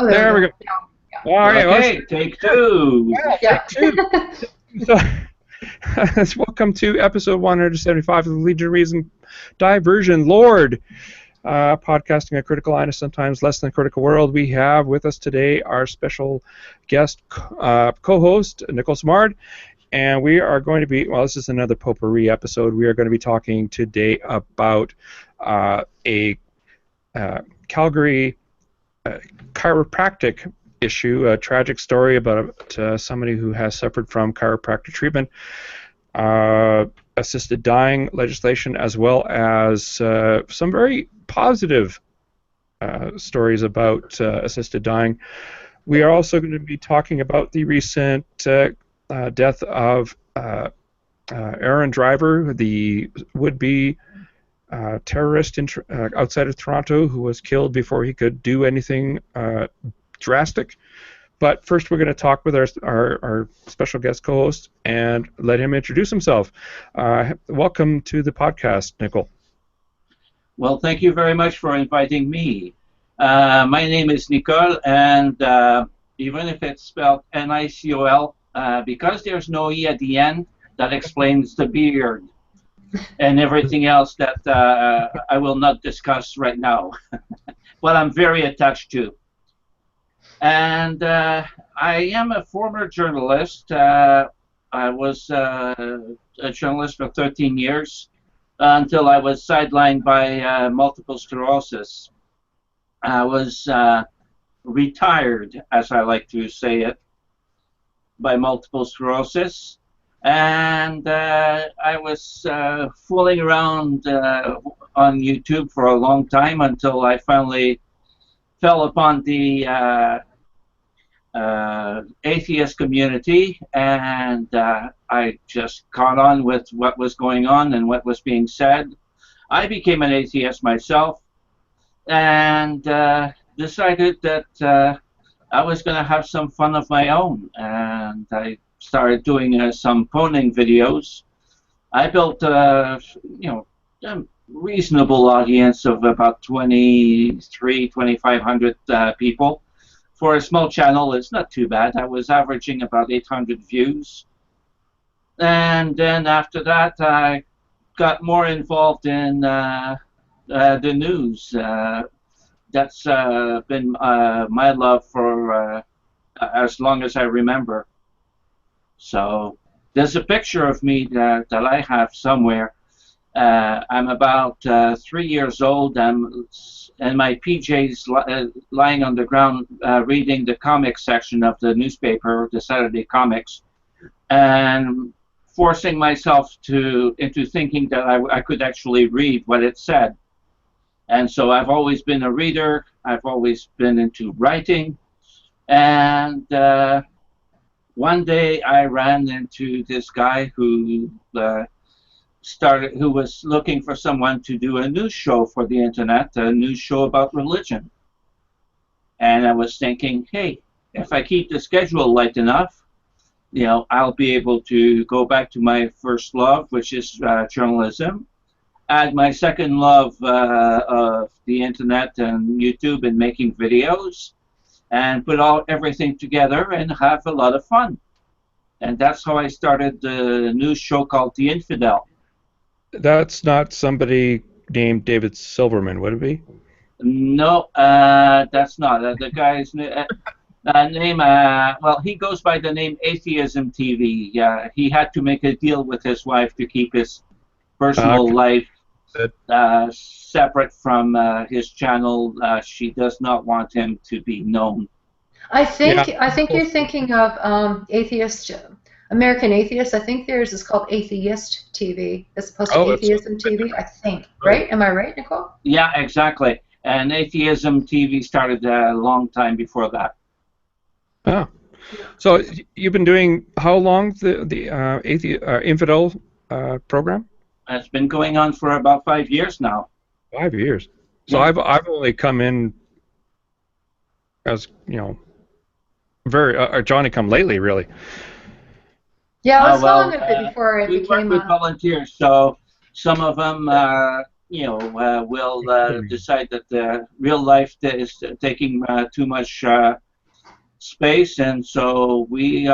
Oh, There we go. Yeah. All right, Okay, take two. Yeah. take two. So, welcome to episode 175 of the Legion of Reason Diversion Lord, podcasting a critical and sometimes less than critical world. We have with us today our special guest co-host, Nicol Simard, and we are going to be, well, this is another potpourri episode. We are going to be talking today about a Calgary chiropractic issue, a tragic story about somebody who has suffered from chiropractic treatment, assisted dying legislation, as well as some very positive stories about assisted dying. We are also going to be talking about the recent death of Aaron Driver, the would-be terrorist outside of Toronto, who was killed before he could do anything drastic. But first, we're going to talk with our special guest co-host and let him introduce himself. Welcome to the podcast, Nicol. Well, thank you very much for inviting me. My name is Nicol, and even if it's spelled Nicol, because there's no E at the end, that explains the beard and everything else that I will not discuss right now, but I'm very attached to. And I am a former journalist. I was a journalist for 13 years until I was sidelined by multiple sclerosis. I was retired, as I like to say it, by multiple sclerosis. And I was fooling around on YouTube for a long time until I finally fell upon the atheist community, and I just caught on with what was going on and what was being said. I became an atheist myself and decided that I was going to have some fun of my own, and I started doing some poning videos. I built a reasonable audience of about 2,500 people. For a small channel, it's not too bad. I was averaging about 800 views. And then after that, I got more involved in the news. That's been my love for as long as I remember. So there's a picture of me that I have somewhere. I'm about 3 years old. I'm in my PJs lying on the ground reading the comics section of the newspaper, the Saturday Comics, and forcing myself into thinking that I could actually read what it said. And so I've always been a reader. I've always been into writing. And one day I ran into this guy who was looking for someone to do a news show for the internet, a news show about religion. And I was thinking, hey, if I keep the schedule light enough, I'll be able to go back to my first love, which is journalism, add my second love of the internet and YouTube and making videos, and put everything together and have a lot of fun. And that's how I started the news show called The Infidel. That's not somebody named David Silverman, would it be? No, that's not. The guy's name, well, he goes by the name Atheism TV. He had to make a deal with his wife to keep his personal life separate from his channel. She does not want him to be known. I think you're thinking of American Atheist. I think theirs is called Atheist TV as opposed to Atheism TV. I think, right? Am I right, Nicol? Yeah, exactly. And Atheism TV started a long time before that. Oh, so you've been doing how long the Infidel program? It's been going on for about 5 years now. 5 years. So Yeah. I've only come in as very Johnny come lately, really. Yeah, I was following it before it we became. work with volunteers, so some of them will decide that real life is taking too much space, and so we've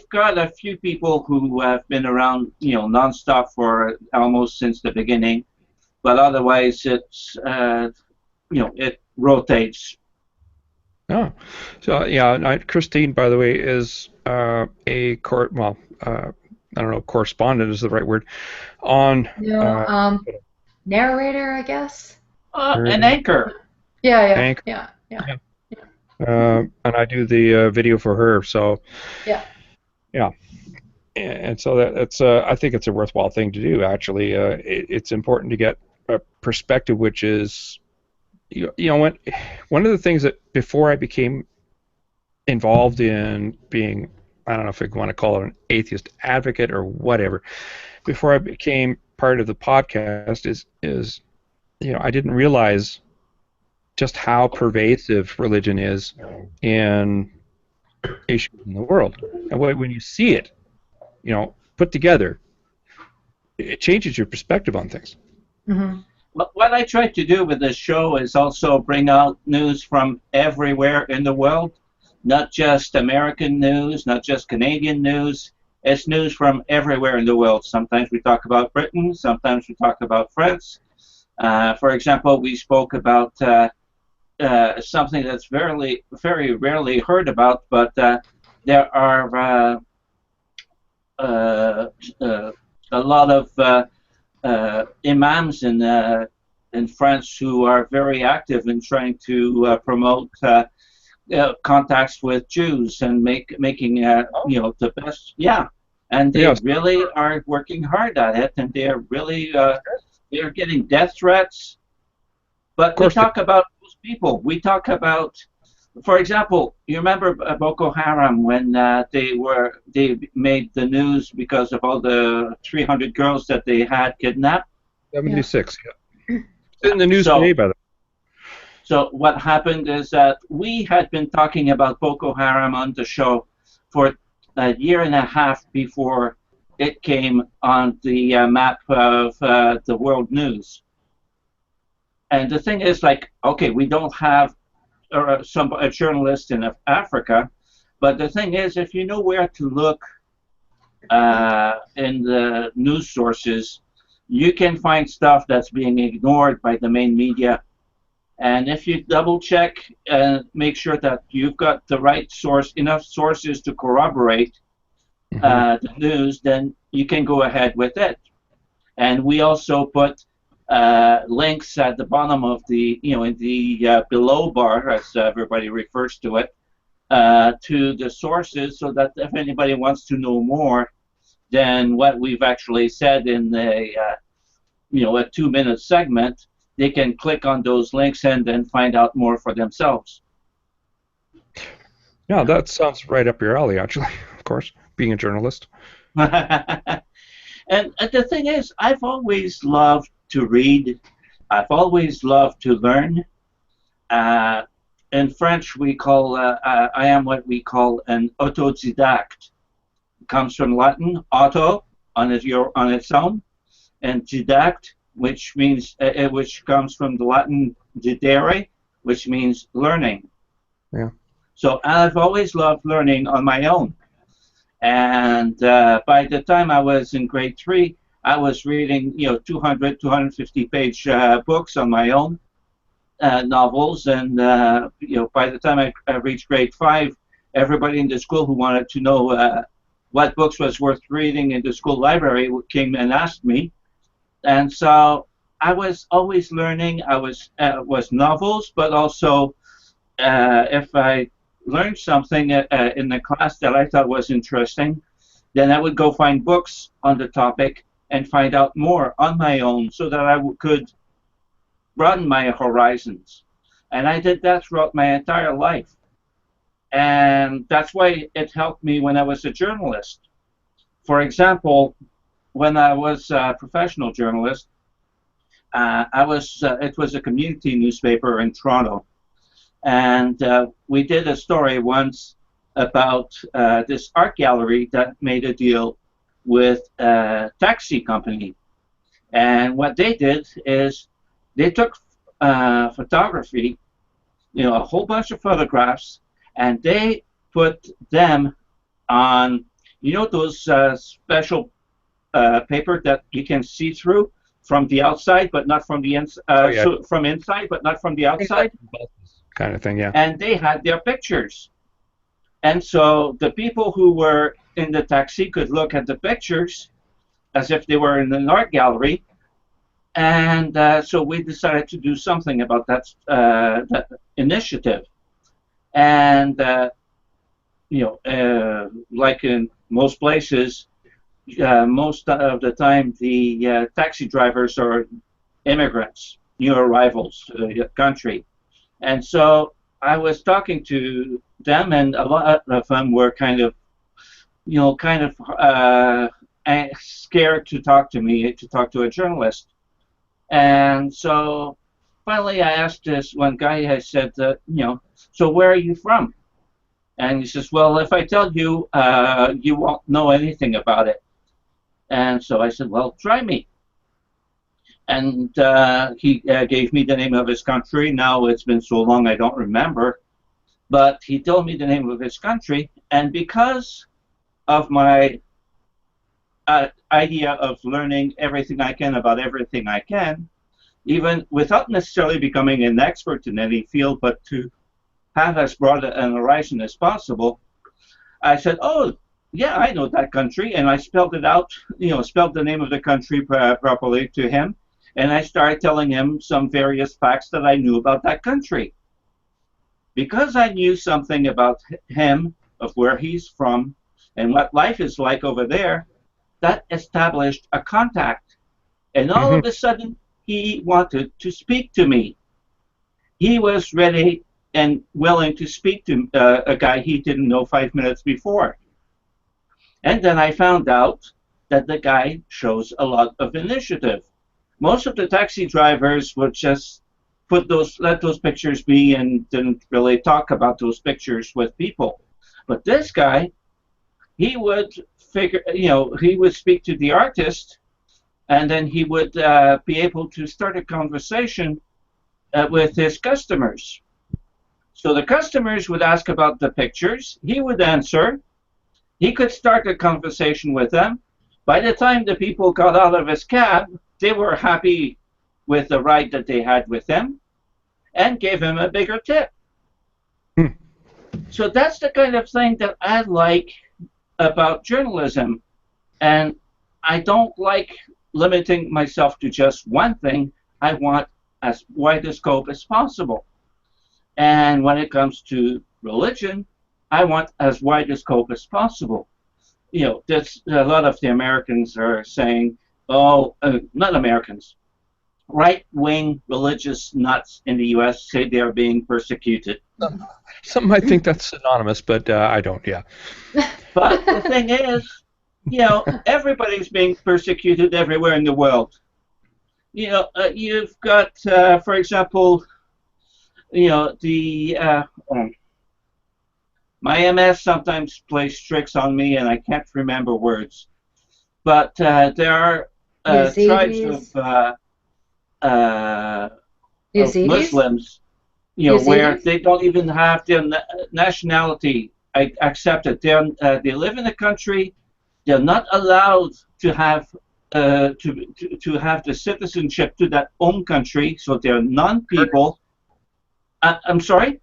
got a few people who have been around, nonstop for almost since the beginning, but otherwise it rotates. Oh, so yeah, Christine, by the way, is I don't know, correspondent is the right word, on narrator, I guess. An anchor. Yeah. Anchor. Yeah. And I do the video for her, so yeah. And so that's I think it's a worthwhile thing to do. Actually, it's important to get a perspective, which is, one of the things that before I became involved in being, I don't know if I want to call it an atheist advocate or whatever, before I became part of the podcast is I didn't realize just how pervasive religion is in issues in the world. And when you see it, put together, it changes your perspective on things. Mm-hmm. What I try to do with this show is also bring out news from everywhere in the world, not just American news, not just Canadian news. It's news from everywhere in the world. Sometimes we talk about Britain, sometimes we talk about France. For example, we spoke about something that's very rarely heard about, but there are a lot of imams in France who are very active in trying to promote contacts with Jews and making the best. Yeah, and they really are working hard at it, and they're really they're getting death threats. But we talk about those people. We talk about, for example, you remember Boko Haram when they made the news because of all the 300 girls that they had kidnapped? 76, yeah. It's in the news today, by the way. So what happened is that we had been talking about Boko Haram on the show for a year and a half before it came on the map of the world news. And the thing is, okay, we don't have a journalist in Africa, but the thing is, if you know where to look in the news sources, you can find stuff that's being ignored by the main media. And if you double check and make sure that you've got the right source, enough sources to corroborate the news, then you can go ahead with it. And we also put links at the bottom of the, in the below bar, as everybody refers to it, to the sources, so that if anybody wants to know more than what we've actually said in the, a 2-minute segment, they can click on those links and then find out more for themselves. Yeah, that sounds right up your alley, actually, of course, being a journalist. And the thing is, I've always loved to read. I've always loved to learn. In French, we call, I am what we call an autodidact. It comes from Latin, auto, on its own, and didact, which means, which comes from the Latin didere, which means learning. Yeah. So I've always loved learning on my own. And by the time I was in grade 3, I was reading, 200, 250-page books on my own, novels. And, by the time I reached grade 5, everybody in the school who wanted to know what books was worth reading in the school library came and asked me. And so I was always learning. I was novels, but also if I learned something in the class that I thought was interesting, then I would go find books on the topic and find out more on my own so that I could broaden my horizons. And I did that throughout my entire life. And that's why it helped me when I was a journalist. For example, when I was a professional journalist, it was a community newspaper in Toronto. And we did a story once about this art gallery that made a deal with a taxi company. And what they did is they took photography, a whole bunch of photographs, and they put them on, those special paper that you can see through from the outside, but not from the inside. So from inside, but not from the outside. Kind of thing, yeah. And they had their pictures, and so the people who were in the taxi could look at the pictures as if they were in an art gallery. And so we decided to do something about that initiative. And like in most places, most of the time the taxi drivers are immigrants, new arrivals to the country. And so I was talking to them, and a lot of them were kind of scared to talk to me, to talk to a journalist. And so finally I asked this one guy, I said, so where are you from? And he says, well, if I tell you, you won't know anything about it. And so I said, well, try me. And he gave me the name of his country. Now it's been so long I don't remember. But he told me the name of his country. And because of my idea of learning everything I can about everything I can, even without necessarily becoming an expert in any field, but to have as broad an horizon as possible, I said, oh, yeah, I know that country. And I spelled it out, spelled the name of the country properly to him. And I started telling him some various facts that I knew about that country. Because I knew something about him, of where he's from, and what life is like over there, that established a contact. And all of a sudden, he wanted to speak to me. He was ready and willing to speak to a guy he didn't know 5 minutes before. And then I found out that the guy shows a lot of initiative. Most of the taxi drivers would just let those pictures be and didn't really talk about those pictures with people. But this guy, he would he would speak to the artist, and then he would be able to start a conversation with his customers. So the customers would ask about the pictures, he would answer, he could start a conversation with them. By the time the people got out of his cab, they were happy with the ride that they had with him and gave him a bigger tip. So that's the kind of thing that I like about journalism. And I don't like limiting myself to just one thing. I want as wide a scope as possible. And when it comes to religion, I want as wide a scope as possible. That's a lot of the Americans are saying, not Americans, right-wing religious nuts in the U.S. say they are being persecuted. Some might think that's synonymous, but I don't, yeah. But the thing is, everybody's being persecuted everywhere in the world. You've got, for example, my MS sometimes plays tricks on me, and I can't remember words. But there are tribes of Muslims, where they don't even have their nationality accepted. They live in a country. They're not allowed to have to have the citizenship to that own country, so they're non-people. I'm sorry?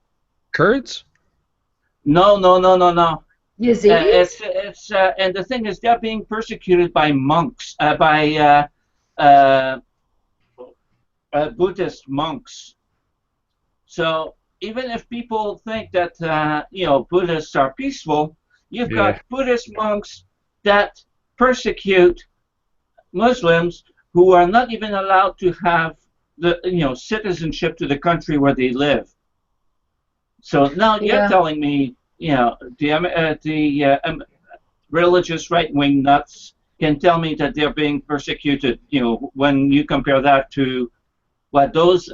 Kurds? No. Yazidis? And the thing is, they're being persecuted by monks, by Buddhist monks. So even if people think that Buddhists are peaceful, you've got Buddhist monks that persecute Muslims who are not even allowed to have the citizenship to the country where they live. So now you're telling me, the religious right-wing nuts can tell me that they're being persecuted, when you compare that to what those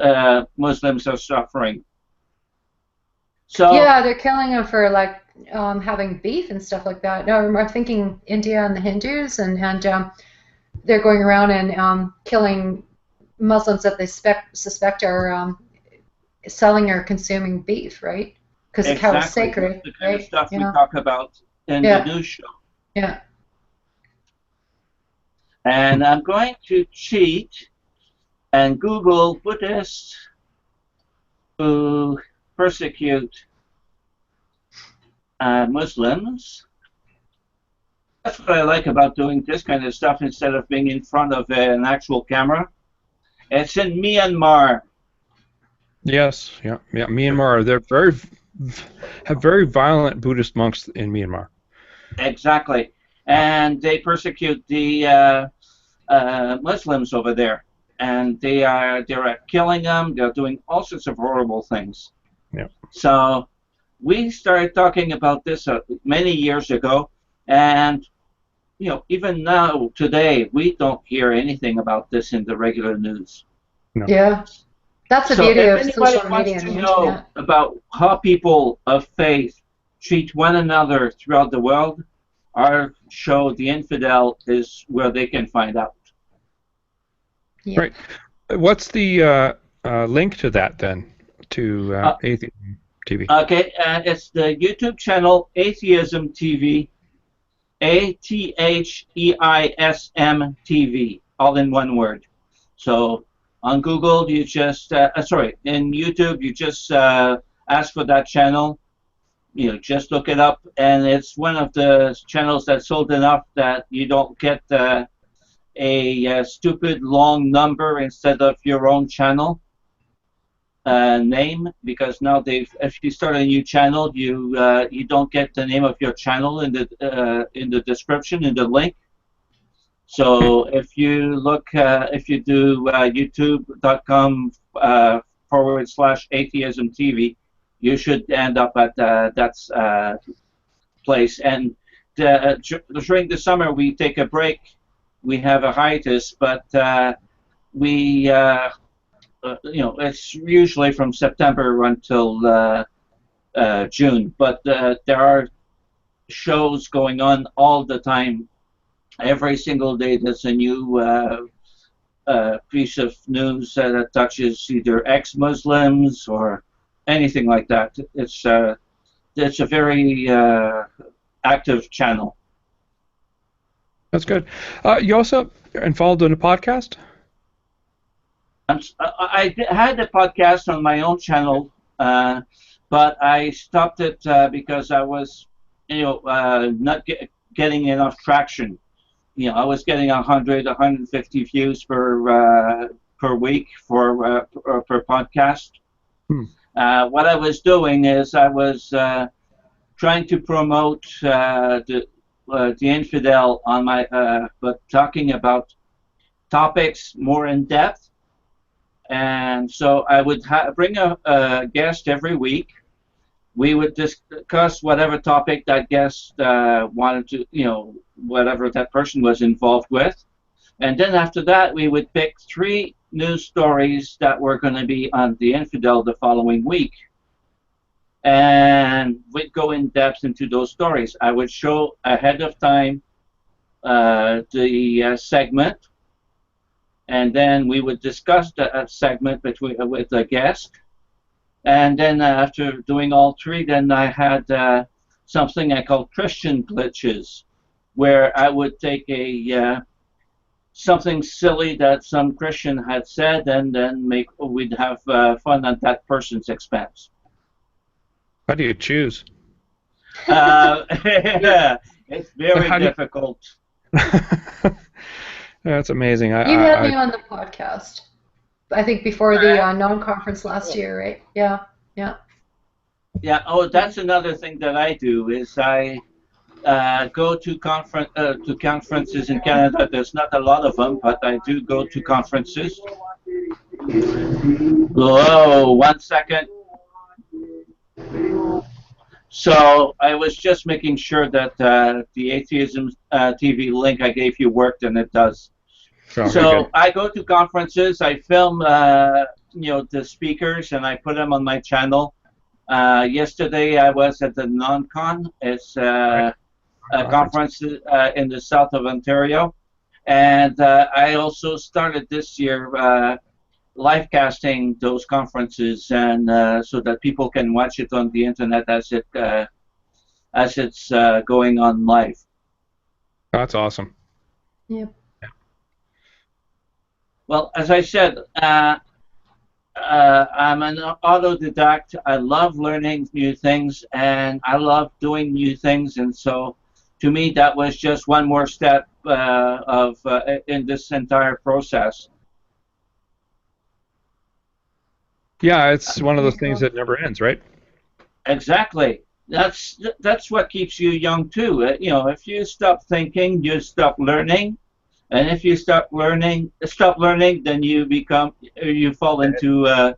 Muslims are suffering. So yeah, they're killing them for having beef and stuff like that. No, I'm thinking India and the Hindus, and they're going around and killing Muslims that they suspect are selling or consuming beef, right? Because the cow is sacred, the kind of stuff we talk about in the news show. Yeah. And I'm going to cheat and Google Buddhists who persecute Muslims. That's what I like about doing this kind of stuff instead of being in front of an actual camera. It's in Myanmar. Yes, yeah. Myanmar. They're have very violent Buddhist monks in Myanmar. Exactly, and they persecute the Muslims over there, and they're killing them. They're doing all sorts of horrible things. Yeah. So we started talking about this many years ago, and even now today we don't hear anything about this in the regular news. No. Yeah. That's the beauty of social media. If anybody wants to know about how people of faith treat one another throughout the world, our show, The Infidel, is where they can find out. Yeah. Right. What's the link to that then, to Atheism TV? Okay, it's the YouTube channel Atheism TV, ATHEISM TV, all in one word. So on Google, you just, in YouTube, you just ask for that channel. Just look it up, and it's one of the channels that's sold enough that you don't get a stupid long number instead of your own channel name, because now if you start a new channel, you don't get the name of your channel in the description, in the link. So if you look, if you do youtube.com/atheism TV, you should end up at that place. And during the summer, we take a break. We have a hiatus, but it's usually from September until June. But there are shows going on all the time. Every single day there's a new piece of news that touches either ex-Muslims or anything like that. It's a very active channel. That's good. You also involved in a podcast? I had a podcast on my own channel, but I stopped it because I was, not getting enough traction. I was getting 100, 150 views per week per podcast. What I was doing is I was trying to promote the Infidel on my, but talking about topics more in depth. And so I would bring a guest every week. We would discuss whatever topic that guest wanted to, whatever that person was involved with. And then after that, we would pick 3 news stories that were going to be on The Infidel the following week. And we'd go in depth into those stories. I would show ahead of time the segment, and then we would discuss the segment with the guest. And then after doing all 3, then I had something I call Christian glitches, where I would take something silly that some Christian had said, and then we'd have fun at that person's expense. How do you choose? It's very difficult. That's amazing. You had me on the podcast, I think, before the non-conference last year, right? Yeah. Oh, that's another thing that I do is I go to conferences in Canada. There's not a lot of them, but I do go to conferences. Whoa, 1 second. So I was just making sure that the Atheism TV link I gave you worked, and it does. So I go to conferences, I film the speakers, and I put them on my channel. Yesterday I was at the Non-Con. It's a conference in the south of Ontario, And I also started this year live casting those conferences, and so that people can watch it on the internet as it's going on live. That's awesome. Yep. Well, as I said, I'm an autodidact. I love learning new things, and I love doing new things. And so, to me, that was just one more step in this entire process. Yeah, it's one of those things that never ends, right? Exactly. That's what keeps you young too. If you stop thinking, you stop learning. And if you stop learning, then you fall into a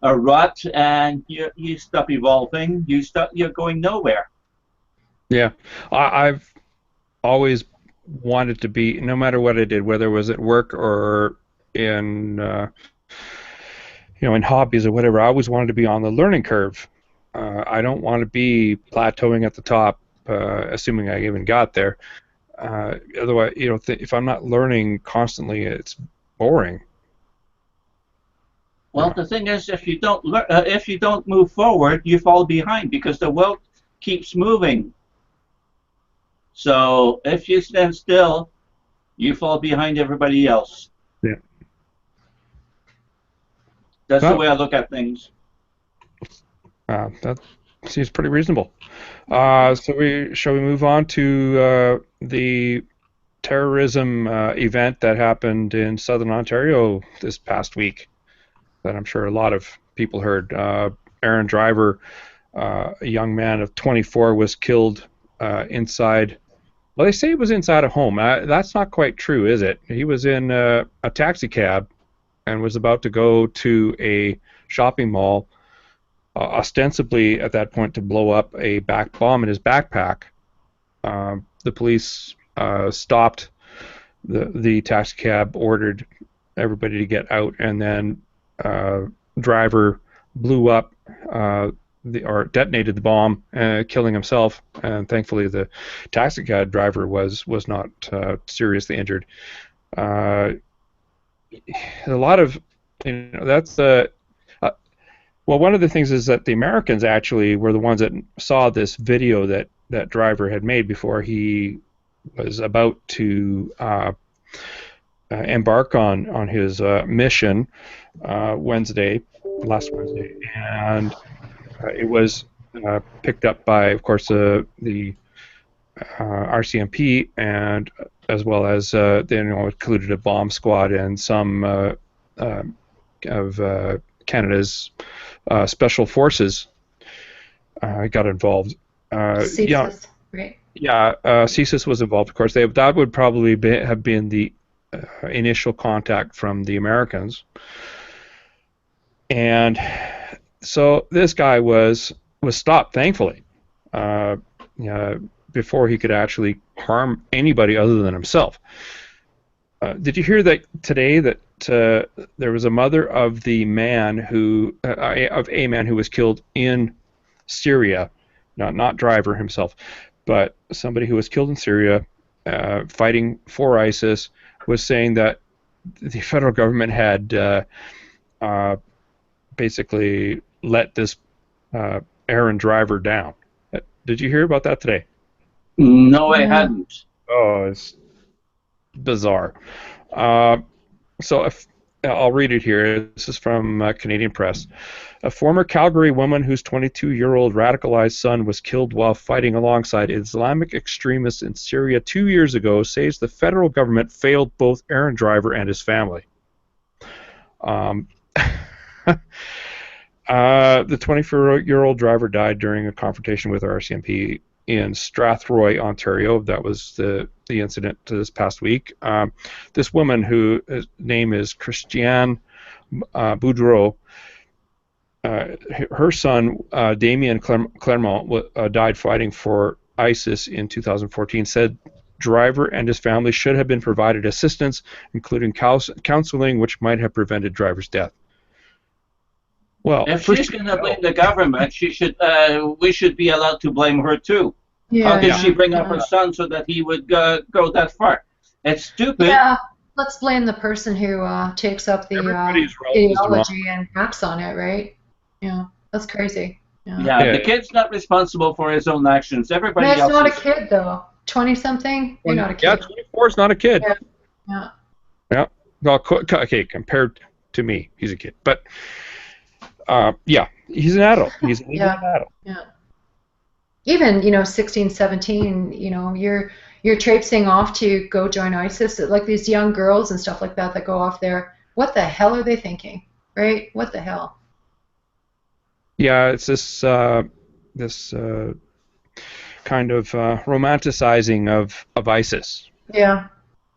rut, and you stop evolving. You're going nowhere. Yeah, I've always wanted to be, no matter what I did, whether it was at work or in in hobbies or whatever, I always wanted to be on the learning curve. I don't want to be plateauing at the top, assuming I even got there. Otherwise, if I'm not learning constantly, it's boring. Well, the thing is, if you don't move forward, you fall behind because the world keeps moving. So if you stand still, you fall behind everybody else. Yeah. That's the way I look at things. That seems pretty reasonable. So shall we move on to the terrorism event that happened in Southern Ontario this past week, that I'm sure a lot of people heard. Aaron Driver, a young man of 24, was killed inside. Well, they say it was inside a home. That's not quite true, is it? He was in a taxi cab and was about to go to a shopping mall, ostensibly at that point to blow up a bomb in his backpack. The police stopped the taxi cab, ordered everybody to get out, and then Driver blew up or detonated the bomb, killing himself. And thankfully, the taxi cab driver was not seriously injured. A lot of, that's well, one of the things is that the Americans actually were the ones that saw this video that Driver had made before he was about to embark on his mission last Wednesday, and it was picked up by, of course, the RCMP, and as well as they included a bomb squad and some of Canada's special forces got involved. CSIS, right? Yeah, CSIS was involved, of course. That would probably have been the initial contact from the Americans. And so this guy was stopped, thankfully, before he could actually harm anybody other than himself. Did you hear that today that there was a mother of a man who was killed in Syria, not Driver himself, but somebody who was killed in Syria fighting for ISIS, was saying that the federal government had basically let this Aaron Driver down. Did you hear about that today? No, I hadn't. Oh, it's bizarre. So I'll read it here. This is from Canadian Press. A former Calgary woman whose 22-year-old radicalized son was killed while fighting alongside Islamic extremists in Syria 2 years ago says the federal government failed both Aaron Driver and his family. The 24-year-old Driver died during a confrontation with RCMP in Strathroy, Ontario. That was the incident this past week. This woman, whose name is Christiane Boudreau, her son, Damien Clermont, died fighting for ISIS in 2014, said Driver and his family should have been provided assistance, including counseling, which might have prevented Driver's death. Well, if she's going to blame the government, we should be allowed to blame her too. Yeah, How did she bring up her son so that he would go that far? It's stupid. Yeah, let's blame the person who takes up the Everybody's role is wrong. ideology and acts on it, right? Yeah, that's crazy. Yeah, the kid's not responsible for his own actions. Everybody That's else not a is. kid, though. 20-something? You're not a kid. Yeah, 24 is not a kid. Yeah. Yeah. Well, okay, compared to me, he's a kid. But, yeah, he's an adult. He's an adult. Yeah. Even, 16, 17, you're traipsing off to go join ISIS. Like these young girls and stuff like that go off there. What the hell are they thinking? Right? What the hell? Yeah, it's this kind of romanticizing of ISIS. Yeah.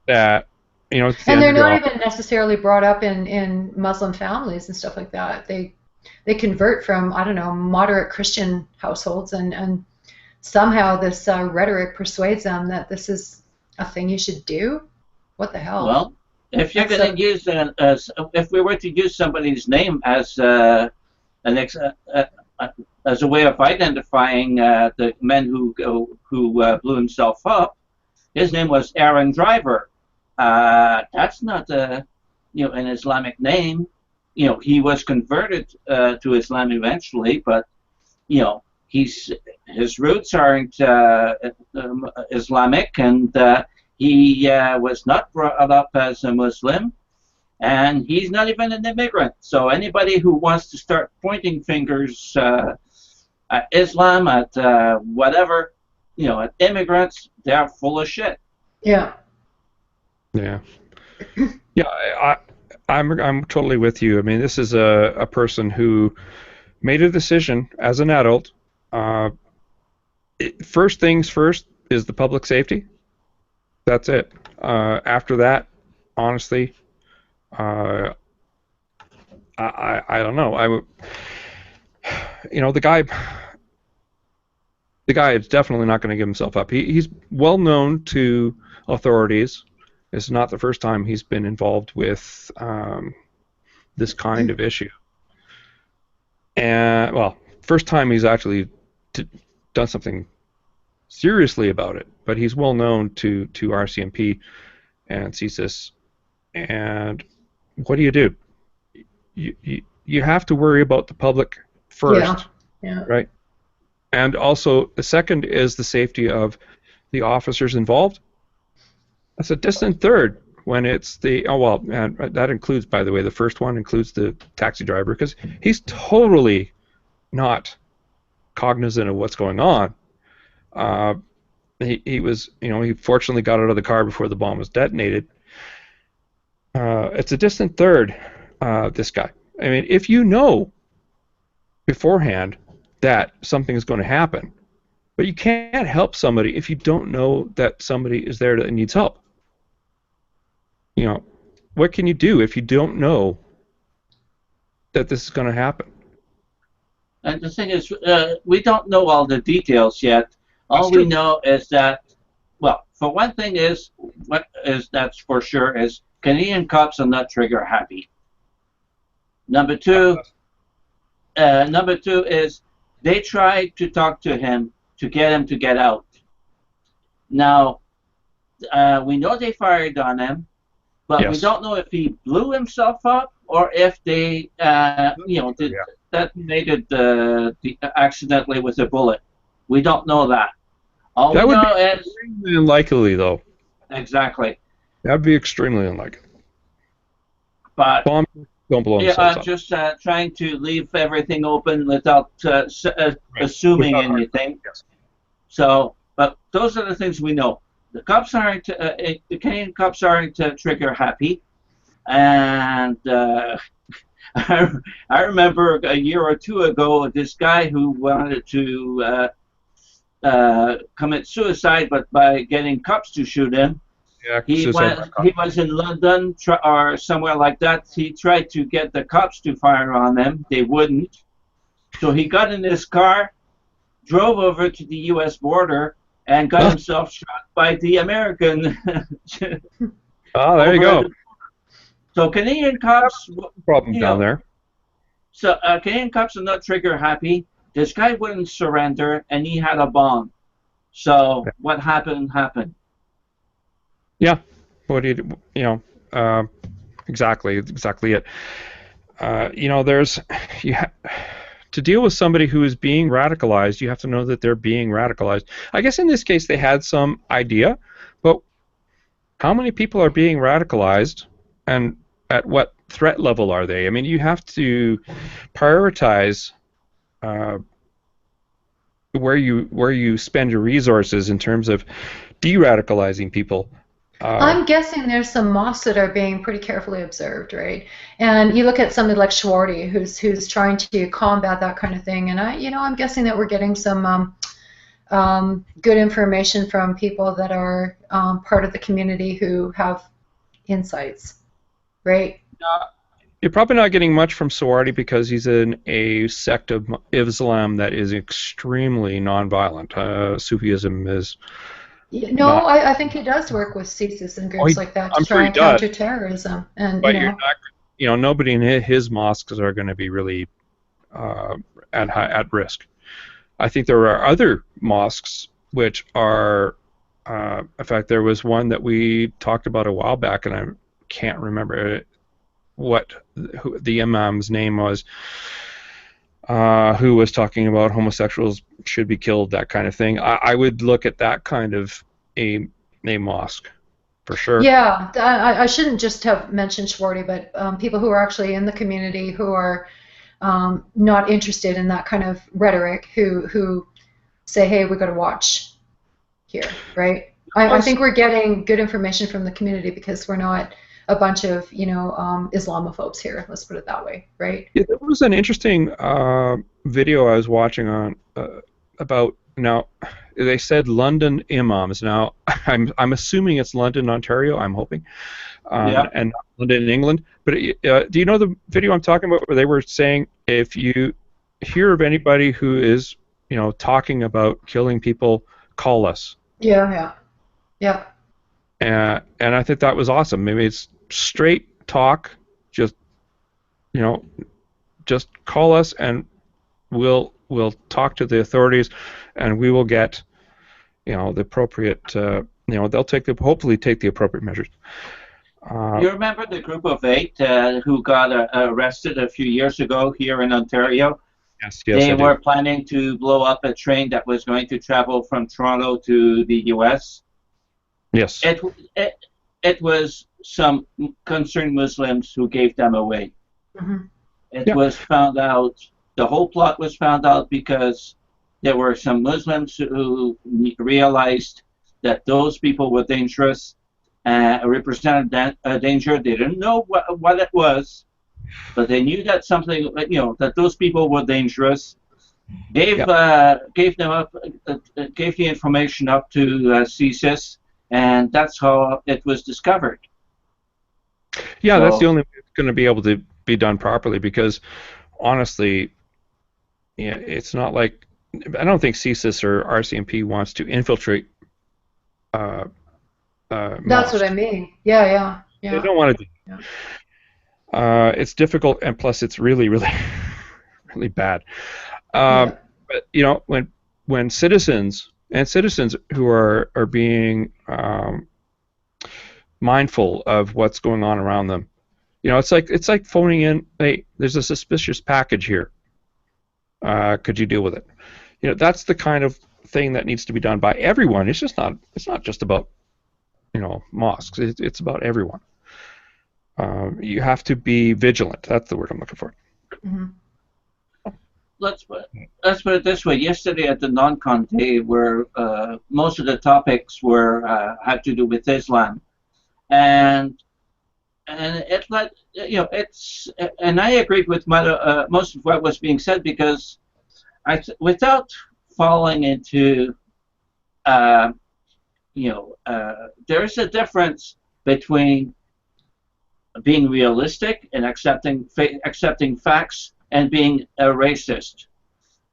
That and they're not even necessarily brought up in Muslim families and stuff like that. They convert from, I don't know, moderate Christian households, and somehow this rhetoric persuades them that this is a thing you should do. What the hell? Well, if you're going to use if we were to use somebody's name as a way of identifying the men who blew himself up, his name was Aaron Driver. That's not an Islamic name. He was converted to Islam eventually, but his roots aren't Islamic, and he was not brought up as a Muslim, and he's not even an immigrant. So anybody who wants to start pointing fingers at Islam, at whatever, at immigrants, they're full of shit. Yeah. Yeah. Yeah, I'm totally with you. I mean, this is a person who made a decision as an adult. First things first is the public safety. That's it. After that, honestly, I don't know. The guy is definitely not going to give himself up. He's well known to authorities. It's not the first time he's been involved with this kind of issue. And, well, first time he's actually done something seriously about it, but he's well known to RCMP and CSIS. And what do? You have to worry about the public first, right? And also, the second is the safety of the officers involved. That's a distant third when it's and that includes, by the way, the first one includes the taxi driver, because he's totally not cognizant of what's going on. He was, he fortunately got out of the car before the bomb was detonated. It's a distant third, this guy. I mean, if you know beforehand that something is going to happen, but you can't help somebody if you don't know that somebody is there that needs help. What can you do if you don't know that this is going to happen? And the thing is, we don't know all the details yet. All we know is that, well, for one thing that's for sure is Canadian cops are not trigger happy. Number two is they tried to talk to him to get him to get out. Now, we know they fired on him, but we don't know if he blew himself up or if they, detonated accidentally with a bullet. We don't know that. All that we would know be is extremely unlikely, though. Exactly. That would be extremely unlikely. But bombs don't blow themselves up. Just trying to leave everything open without assuming anything. Yes. So, but those are the things we know. The cops aren't. The Canadian cops aren't trigger happy, and I remember a year or two ago this guy who wanted to commit suicide, but by getting cops to shoot him. Yeah, he was in London or somewhere like that. He tried to get the cops to fire on them. They wouldn't. So he got in his car, drove over to the U.S. border, and got himself shot by the American. Oh, there you go. So Canadian cops... Problem down there. So Canadian cops are not trigger happy. This guy wouldn't surrender, and he had a bomb. So what happened, happened. Yeah. What do exactly it. There's to deal with somebody who is being radicalized, you have to know that they're being radicalized. I guess in this case they had some idea, but how many people are being radicalized, and at what threat level are they? I mean, you have to prioritize where you spend your resources in terms of de-radicalizing people. I'm guessing there's some mosques that are being pretty carefully observed, right? And you look at somebody like Schwarty, who's trying to combat that kind of thing, and I'm guessing that we're getting some good information from people that are part of the community who have insights, right? You're probably not getting much from Suwardi because he's in a sect of Islam that is extremely nonviolent. Sufism is. No, I think he does work with CSIS and groups like that to try and counter terrorism. And but you're not, nobody in his mosques are going to be really at risk. I think there are other mosques which are. In fact, there was one that we talked about a while back, and I can't remember what the imam's name was, who was talking about homosexuals should be killed, that kind of thing. I would look at that kind of a mosque, for sure. Yeah, I shouldn't just have mentioned Schwarty, but people who are actually in the community who are not interested in that kind of rhetoric, who say, hey, we've got to watch here, right? I think we're getting good information from the community because we're not a bunch of Islamophobes here. Let's put it that way, right? Yeah, there was an interesting video I was watching on about now. They said London imams. Now I'm assuming it's London, Ontario. I'm hoping, and not London, England. But do you know the video I'm talking about where they were saying if you hear of anybody who is talking about killing people, call us. Yeah. And I think that was awesome. Maybe it's straight talk, just call us and we'll talk to the authorities, and we will get the appropriate they'll hopefully take the appropriate measures. You remember the group of 8 who got arrested a few years ago here in Ontario? Yes, they were planning to blow up a train that was going to travel from Toronto to the U.S. Yes. It was some concerned Muslims who gave them away. Mm-hmm. It was found out, the whole plot was found out because there were some Muslims who realized that those people were dangerous, represented a danger. They didn't know what it was, but they knew that something, that those people were dangerous. Gave the information up to CSIS, and that's how it was discovered. Yeah, that's the only way it's going to be able to be done properly, because honestly, it's not like, I don't think CSIS or RCMP wants to infiltrate. That's what I mean. Yeah. They don't want to do it. Yeah. It's difficult, and plus it's really, really, really bad. But when citizens who are being mindful of what's going on around them, it's like phoning in, hey, there's a suspicious package here. Could you deal with it? That's the kind of thing that needs to be done by everyone. It's not just about mosques. It's about everyone. You have to be vigilant. That's the word I'm looking for. Mm-hmm. Let's put it this way. Yesterday at the non-con day, where most of the topics had to do with Islam, and it let and I agreed with most of what was being said, because without falling into there's a difference between being realistic and accepting facts and being a racist.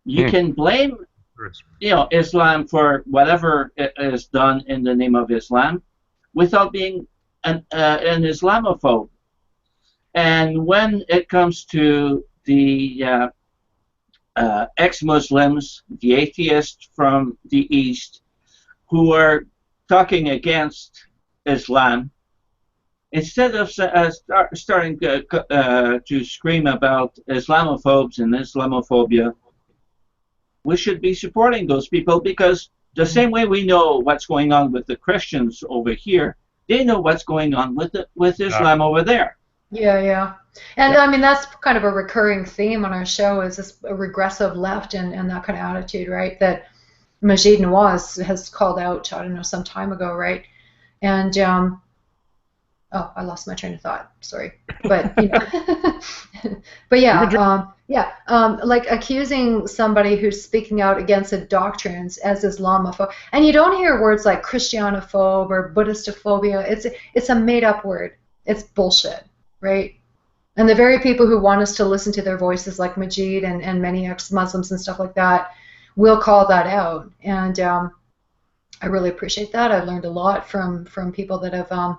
You can blame Islam for whatever is done in the name of Islam without being an Islamophobe. And when it comes to the ex-Muslims, the atheists from the East, who are talking against Islam, instead of starting to scream about Islamophobes and Islamophobia, we should be supporting those people, because the same way we know what's going on with the Christians over here, they know what's going on with Islam over there. Yeah, yeah. And I mean, that's kind of a recurring theme on our show, is this a regressive left and that kind of attitude, right? That Majid Nawaz has called out, I don't know, some time ago, right? And oh, I lost my train of thought. Sorry, but you know, but yeah, like accusing somebody who's speaking out against the doctrines as Islamophobe, and you don't hear words like Christianophobe or Buddhistophobia. It's a made-up word. It's bullshit, right? And the very people who want us to listen to their voices, like Majid and many ex-Muslims and stuff like that, will call that out. And I really appreciate that. I've learned a lot from people that have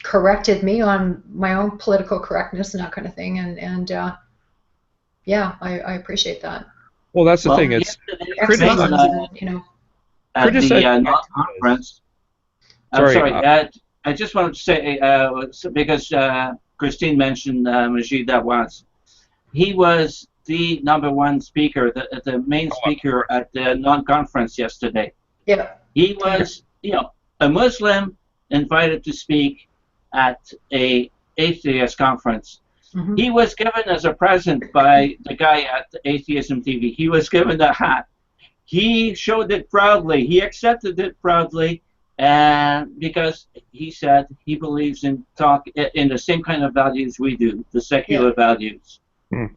corrected me on my own political correctness and that kind of thing, and yeah, I appreciate that. Well, that's the thing. It's criticizing, you know, at the conference. Sorry, I just wanted to say because Christine mentioned Majid Nawaz. He was the #1 speaker, the main speaker at the non-conference yesterday. Yeah. He was, you know, a Muslim invited to speak at a atheist conference. Mm-hmm. He was given as a present by the guy at Atheism TV. He was given a hat. He showed it proudly. He accepted it proudly, and because he said he believes in the same kind of values we do, the secular values. Mm.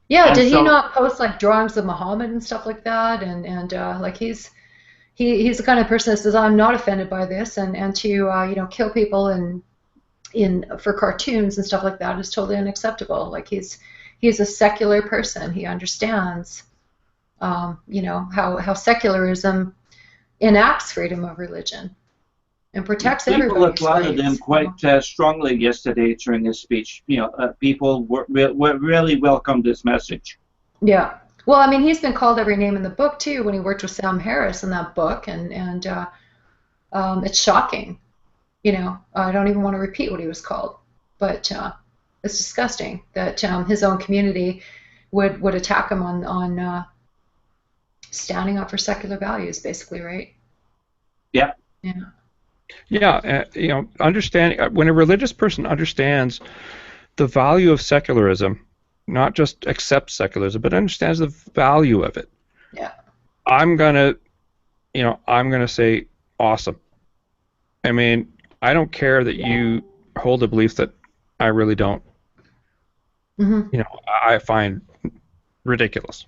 Yeah, and did he not post like drawings of Muhammad and stuff like that? And like he's the kind of person that says, I'm not offended by this, and to you know, kill people for cartoons and stuff like that is totally unacceptable. Like he's a secular person. He understands you know, how secularism enacts freedom of religion and protects everybody. People applauded him quite strongly yesterday during his speech. You know, people really welcomed this message. Yeah. Well, I mean, he's been called every name in the book too when he worked with Sam Harris in that book, and it's shocking. You know, I don't even want to repeat what he was called, but it's disgusting that his own community would attack him on standing up for secular values, basically, right? Yeah. Yeah. Yeah, you know, understanding when a religious person understands the value of secularism, not just accepts secularism, but understands the value of it. Yeah. I'm gonna say awesome. I mean, I don't care that you hold a belief that I really don't. Mm-hmm. You know, I find ridiculous.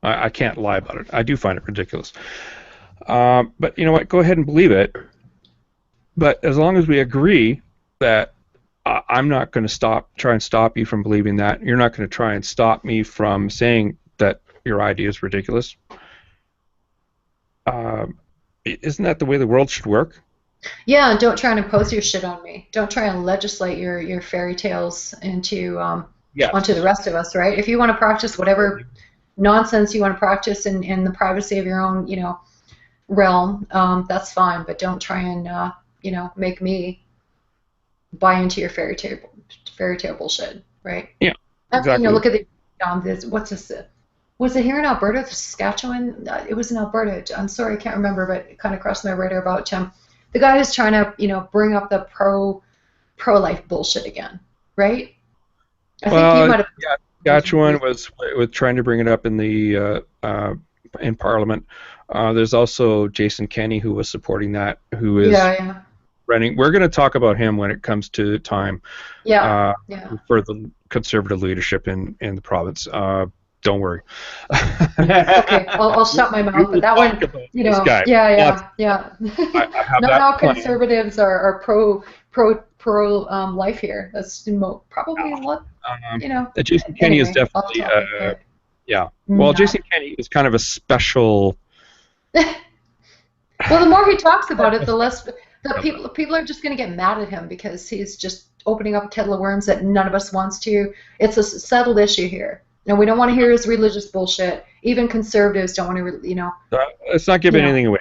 I can't lie about it. I do find it ridiculous. But you know what? Go ahead and believe it. But as long as we agree that I'm not going to try and stop you from believing that, you're not going to try and stop me from saying that your idea is ridiculous. Isn't that the way the world should work? Yeah, and don't try and impose your shit on me. Don't try and legislate your fairy tales onto the rest of us, right? If you want to practice whatever nonsense you want to practice in the privacy of your own, you know, realm, that's fine. But don't try and you know, make me buy into your fairy tale bullshit, right? Yeah, exactly. You know, look at the what's this? Was it here in Alberta, Saskatchewan? It was in Alberta. I'm sorry, I can't remember, but it kind of crossed my radar about the guy who's trying to, you know, bring up the pro-life bullshit again, right? I think you might have. Yeah, Saskatchewan was trying to bring it up in the in Parliament. There's also Jason Kenney who was supporting that, who is running. We're going to talk about him when it comes to time. For the Conservative leadership in the province. Don't worry. Okay, I'll shut my mouth. But that one, you know, yeah. Not all Conservatives are pro life here. That's probably a lot. You know. Jason Kenney is definitely. Well, Jason Kenney is kind of a special. Well, the more he talks about it, the less people are just going to get mad at him because he's just opening up a kettle of worms that none of us wants to. It's a settled issue here. And we don't want to hear his religious bullshit. Even conservatives don't want to, you know. Let's not give anything away.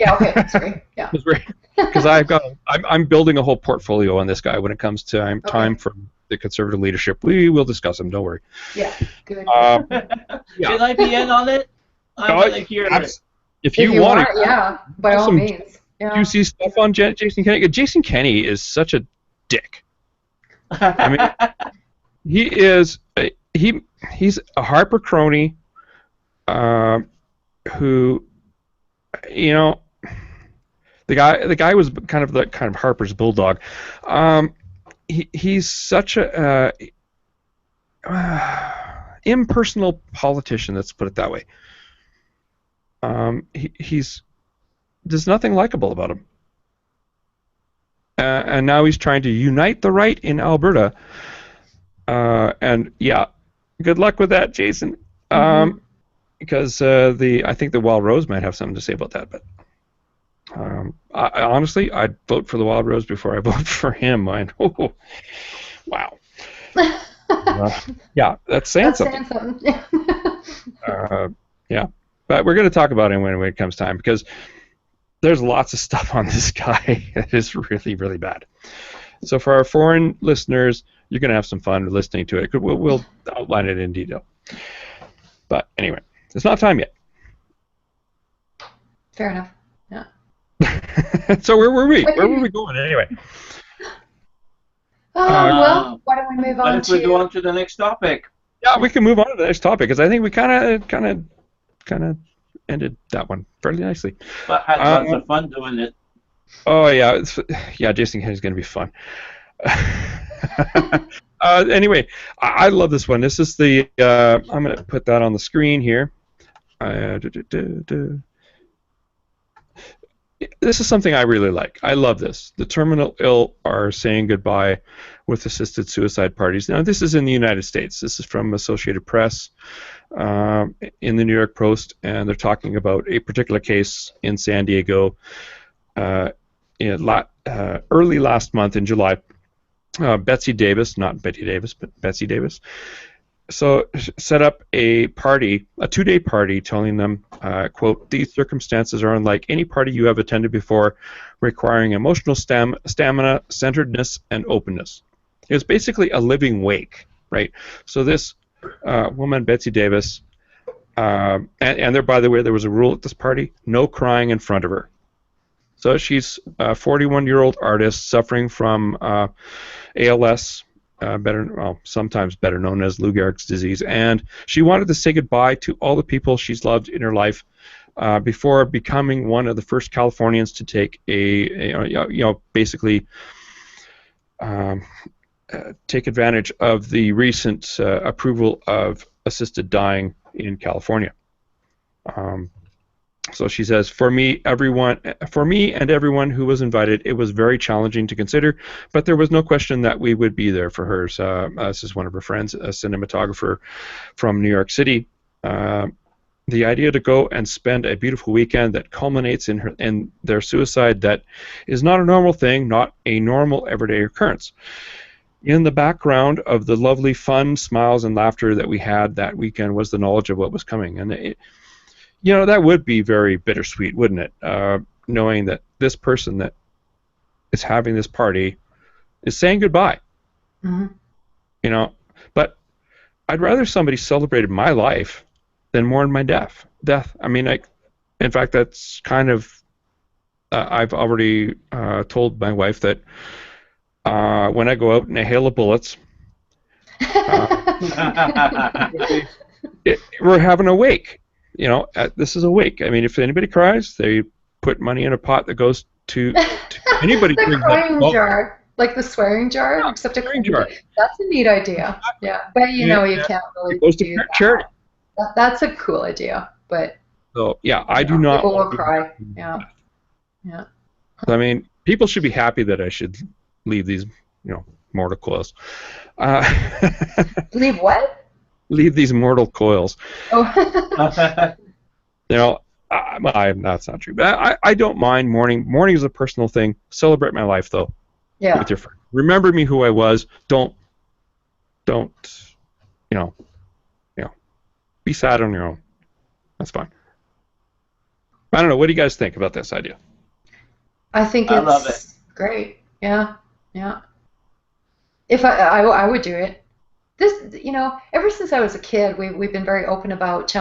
Yeah, okay, sorry. Yeah. Because I'm building a whole portfolio on this guy when it comes to time for the Conservative leadership. We will discuss him. Don't worry. Yeah, good. Should I be in on it? I want to hear it. If you want to, yeah, by all means. Yeah. Juicy stuff on Jason Kenney. Jason Kenney is such a dick. I mean, he's a Harper crony, who, you know, the guy was kind of Harper's bulldog. He's such a impersonal politician. Let's put it that way. There's nothing likable about him. And now he's trying to unite the right in Alberta. And yeah, good luck with that, Jason. Because I think the Wild Rose might have something to say about that. But honestly, I'd vote for the Wild Rose before I vote for him. Oh, wow. Yeah, that's saying something. Yeah, but we're going to talk about him when it comes time, because there's lots of stuff on this guy that is really, really bad. So for our foreign listeners, you're going to have some fun listening to it. We'll outline it in detail. But anyway, it's not time yet. Fair enough. Yeah. So where were we? Where were we going anyway? Well, why don't we move on if we go on to the next topic? Yeah, we can move on to the next topic, because I think we kind of ended that one fairly nicely. But had lots of fun doing it. Oh yeah, Jason Kenney's going to be fun. Anyway, I love this one. This is the I'm going to put that on the screen here. This is something I really like. I love this. The terminal ill are saying goodbye with assisted suicide parties. Now, this is in the United States. This is from Associated Press in the New York Post, and they're talking about a particular case in San Diego early last month in July. Betsy Davis, not Betty Davis, but Betsy Davis, so set up a party, a 2-day party, telling them, quote, "These circumstances are unlike any party you have attended before, requiring emotional stamina, centeredness, and openness." It was basically a living wake, right? So this woman, Betsy Davis, and there, by the way, there was a rule at this party: no crying in front of her. So she's a 41-year-old artist suffering from ALS, sometimes better known as Lou Gehrig's disease, and she wanted to say goodbye to all the people she's loved in her life before becoming one of the first Californians to take basically take advantage of the recent approval of assisted dying in California. So she says, for me and everyone who was invited, it was very challenging to consider, but there was no question that we would be there for her. This is one of her friends, a cinematographer from New York City. The idea to go and spend a beautiful weekend that culminates in their suicide, that is not a normal thing, not a normal everyday occurrence. In the background of the lovely fun, smiles, and laughter that we had that weekend was the knowledge of what was coming. And that would be very bittersweet, wouldn't it? Knowing that this person that is having this party is saying goodbye. Mm-hmm. But I'd rather somebody celebrated my life than mourn my death. I mean, in fact, that's kind of, I've already told my wife that when I go out in a hail of bullets, we're having a wake. This is a wake. I mean, if anybody cries, they put money in a pot that goes to anybody. The crying jar, like the swearing jar, except a crying jar. That's a neat idea. Yeah, but you can't really it goes do to charity. That's a cool idea, but so yeah, I do not. People will cry. Yeah. I mean, people should be happy that I should leave these, mortal coils. Leave what? Leave these mortal coils. Oh. That's not true. But I don't mind mourning. Mourning is a personal thing. Celebrate my life, though. Yeah. With your friend. Remember me who I was. Don't, be sad on your own. That's fine. I don't know. What do you guys think about this idea? I think I love it. it's great. Yeah, yeah. If I would do it. This, ever since I was a kid, we've been very open about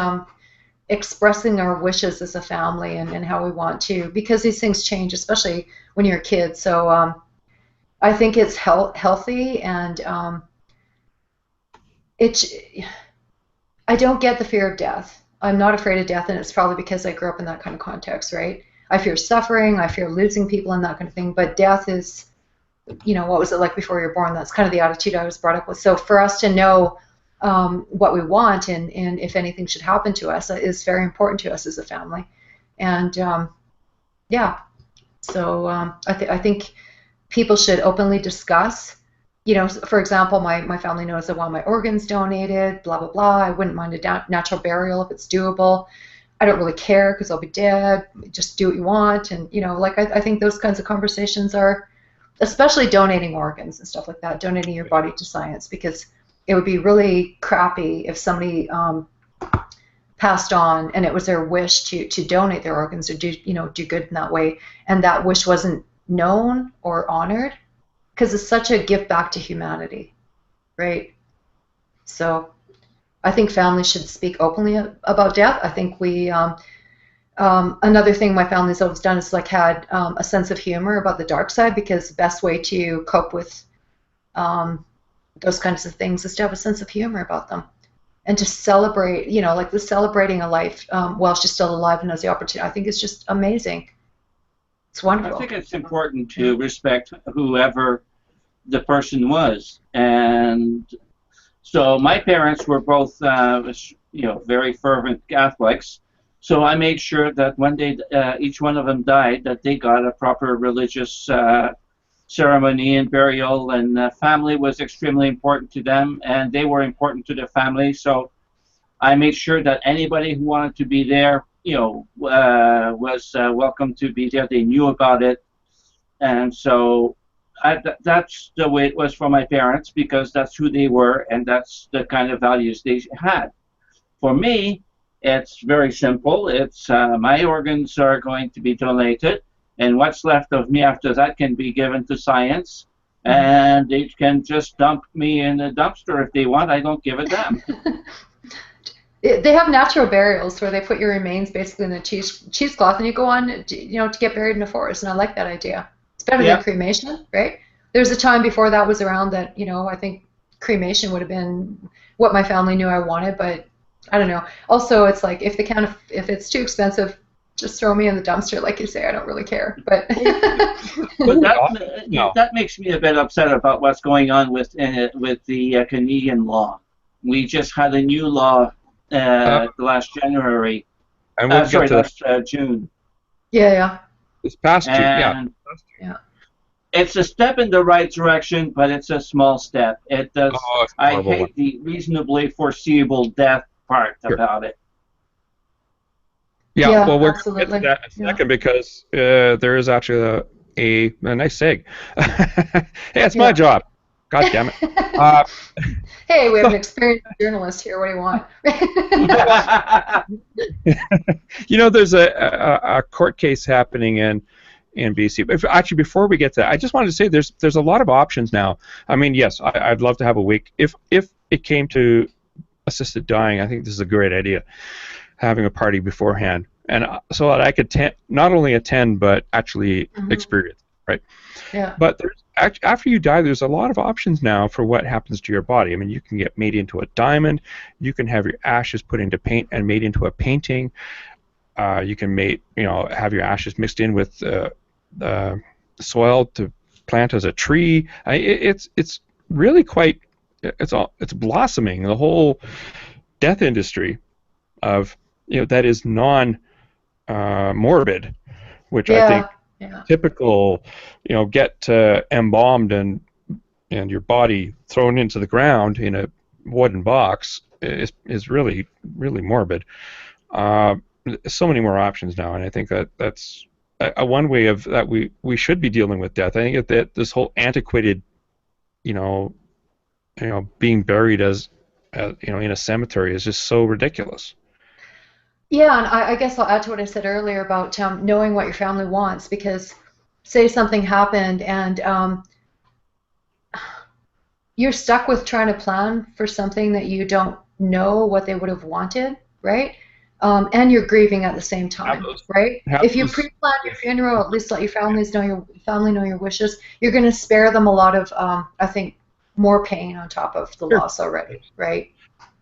expressing our wishes as a family and how we want to, because these things change, especially when you're a kid. So I think it's healthy, and it. I don't get the fear of death. I'm not afraid of death, and it's probably because I grew up in that kind of context, right? I fear suffering, I fear losing people and that kind of thing, but death is, what was it like before you were born? That's kind of the attitude I was brought up with. So for us to know what we want and if anything should happen to us is very important to us as a family. And yeah, so I think people should openly discuss. For example, my family knows I want my organs donated, blah, blah, blah. I wouldn't mind a natural burial if it's doable. I don't really care because I'll be dead. Just do what you want. And, I think those kinds of conversations are, especially donating organs and stuff like that, donating your body to science, because it would be really crappy if somebody passed on and it was their wish to donate their organs or do good in that way, and that wish wasn't known or honored, because it's such a gift back to humanity, right? So I think families should speak openly about death. I think we another thing my family's always done is had a sense of humor about the dark side, because the best way to cope with those kinds of things is to have a sense of humor about them and to celebrate, the celebrating a life while she's still alive and has the opportunity. I think it's just amazing. It's wonderful. I think it's important to respect whoever the person was. And so my parents were both, very fervent Catholics. So I made sure that when each one of them died, that they got a proper religious ceremony and burial, and family was extremely important to them, and they were important to their family. So I made sure that anybody who wanted to be there, was welcome to be there. They knew about it, and so that's the way it was for my parents, because that's who they were, and that's the kind of values they had. For me, it's very simple. It's my organs are going to be donated, and what's left of me after that can be given to science, and they can just dump me in a dumpster if they want. I don't give a damn. They have natural burials where they put your remains basically in a cheesecloth, and you go on, to get buried in a forest. And I like that idea. It's better than cremation, right? There's a time before that was around that, I think cremation would have been what my family knew I wanted, but I don't know. Also, it's like if it's too expensive, just throw me in the dumpster, like you say. I don't really care. But that makes me a bit upset about what's going on with the Canadian law. We just had a new law last January. And we'll get to last June. Yeah. This past June, yeah. It's a step in the right direction, but it's a small step. It does. I hate the reasonably foreseeable death part about it. Yeah, well, we're going to get to that in a second, because there is actually a nice seg. Hey, it's my job. God damn it. Hey, we have an experienced journalist here. What do you want? There's a court case happening in BC. But actually, before we get to that, I just wanted to say there's a lot of options now. I mean, yes, I'd love to have a week. If it came to assisted dying, I think this is a great idea, having a party beforehand, and so that I could not only attend but actually experience, right? Yeah. But there's after you die, there's a lot of options now for what happens to your body. I mean, you can get made into a diamond. You can have your ashes put into paint and made into a painting. You can have your ashes mixed in with soil to plant as a tree. It's really quite. It's blossoming. The whole death industry of that is non-morbid, which I think typical, get embalmed and your body thrown into the ground in a wooden box is really, really morbid. So many more options now, and I think that's a one way of that we should be dealing with death. I think that this whole antiquated, being buried as in a cemetery is just so ridiculous. Yeah, and I guess I'll add to what I said earlier about knowing what your family wants, because say something happened and you're stuck with trying to plan for something that you don't know what they would have wanted, right? And you're grieving at the same Have time, those, right? have If you those, pre-plan your funeral, at least let your families know your family know your wishes. You're going to spare them a lot of, I think, more pain on top of the sure. loss already, right?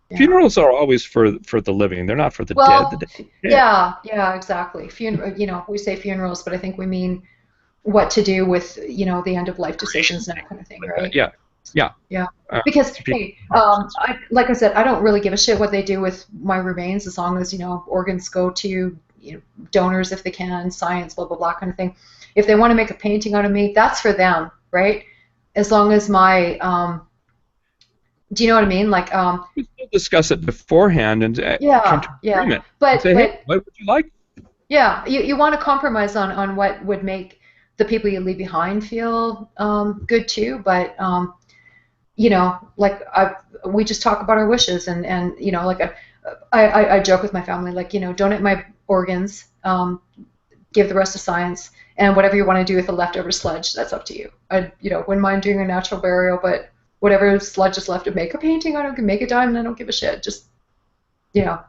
Yeah. Funerals are always for the living. They're not for the dead. The Well, dead. Yeah. yeah, exactly. We say funerals, but I think we mean what to do with, the end of life decisions and that kind of thing, Like that. right? Yeah. Yeah. Yeah. Because, People- hey, like I said, I don't really give a shit what they do with my remains as long as, organs go to, donors if they can, science, blah, blah, blah kind of thing. If they want to make a painting out of me, that's for them, right? As long as do you know what I mean? Like, we still discuss it beforehand and come to yeah, an yeah. agreement. And But, say, hey, but what would you like? yeah, you want to compromise on what would make the people you leave behind feel good too, but like we just talk about our wishes and like I joke with my family like donate my organs, give the rest to science, and whatever you want to do with the leftover sludge, that's up to you. I wouldn't mind doing a natural burial, but whatever sludge is left, to make a painting, I don't can make a diamond, I don't give a shit. Just you know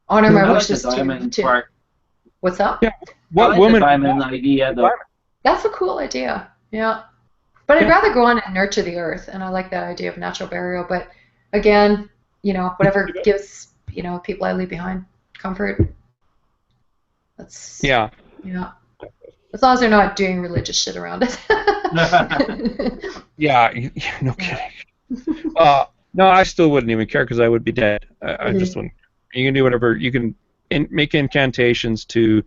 honor Yeah, my I like the wishes diamond to part. what's up? Yeah. I What like woman? the diamond idea, though. That's a cool idea. Yeah. But I'd Yeah. rather go on and nurture the earth, and I like that idea of natural burial. But again, whatever gives, people I leave behind comfort. That's Yeah. yeah. As long as they're not doing religious shit around it. Yeah. No kidding. No, I still wouldn't even care because I would be dead. I just wouldn't. You can do whatever. You can make incantations to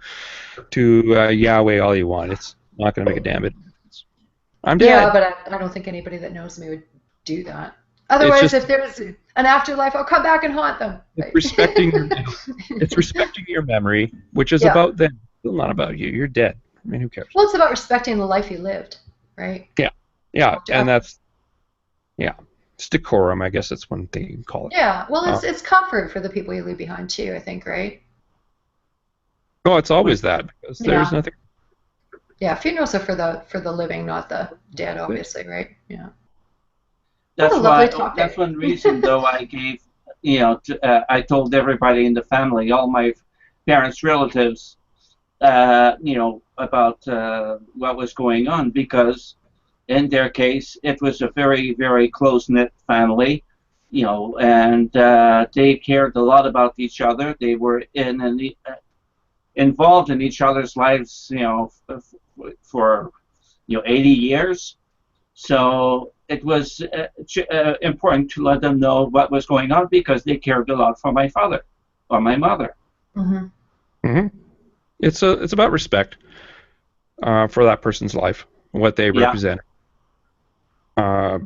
Yahweh all you want. It's not going to make a damn difference. I'm dead. Yeah, but I don't think anybody that knows me would do that. Otherwise, just- if there's an afterlife, I'll come back and haunt them. It's respecting it's respecting your memory, which is Yeah. about them, still not about you. You're dead. I mean, who cares? Well, it's about respecting the life you lived, right? Yeah, and that's it's decorum. I guess that's one thing you can call it. Yeah, well, it's comfort for the people you leave behind too, I think, right? Oh, it's always that because there's Yeah. nothing. Yeah, funerals are for the living, not the dead, obviously, right? Yeah. That's What a lovely why. topic. That's one reason, though. I gave, I told everybody in the family, all my parents' relatives, about what was going on, because in their case, it was a very, very close-knit family, and they cared a lot about each other. They were involved in each other's lives, for 80 years. So it was important to let them know what was going on because they cared a lot for my father or my mother. Mm-hmm. It's about respect for that person's life, what they represent. I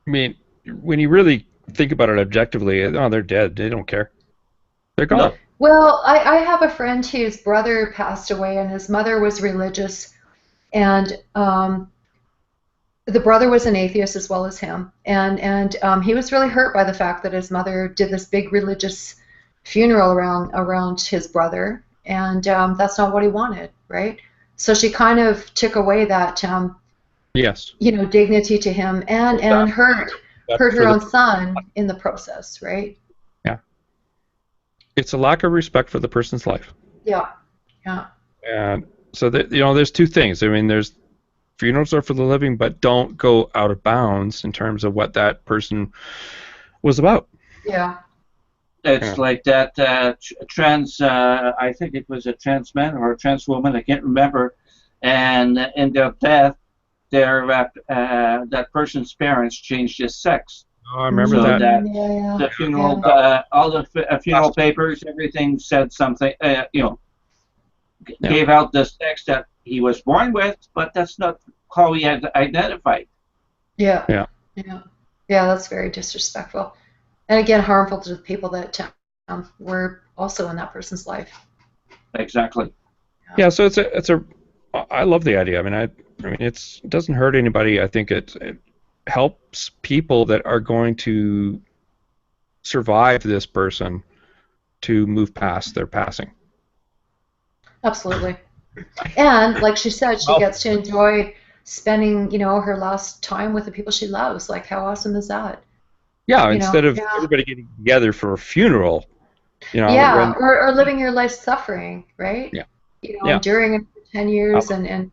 mean, when you really think about it objectively, they're dead. They don't care. They're gone. No. Well, I have a friend whose brother passed away, and his mother was religious, and the brother was an atheist as well as him, and he was really hurt by the fact that his mother did this big religious funeral around his brother, and that's not what he wanted, right? So she kind of took away that Yes. dignity to him, and hurt her own son in the process, right? Yeah. It's a lack of respect for the person's life. Yeah. And so there's two things. I mean, there's funerals are for the living, but don't go out of bounds in terms of what that person was about. Yeah. It's like that trans, I think it was a trans man or a trans woman, I can't remember, and in their death, that person's parents changed his sex. Oh, I remember So that. the funeral, all the funeral papers, everything said something, gave out the sex that he was born with, but that's not how he had identified. Yeah, that's very disrespectful, and again harmful to the people that were also in that person's life. Exactly. Yeah, so I love the idea. I mean, it doesn't hurt anybody. I think it helps people that are going to survive this person to move past their passing. Absolutely. And like she said, she gets to enjoy spending, her last time with the people she loves. Like, how awesome is that? Yeah, instead of everybody getting together for a funeral, Yeah, or living your life suffering, right? Yeah. Enduring it for 10 years and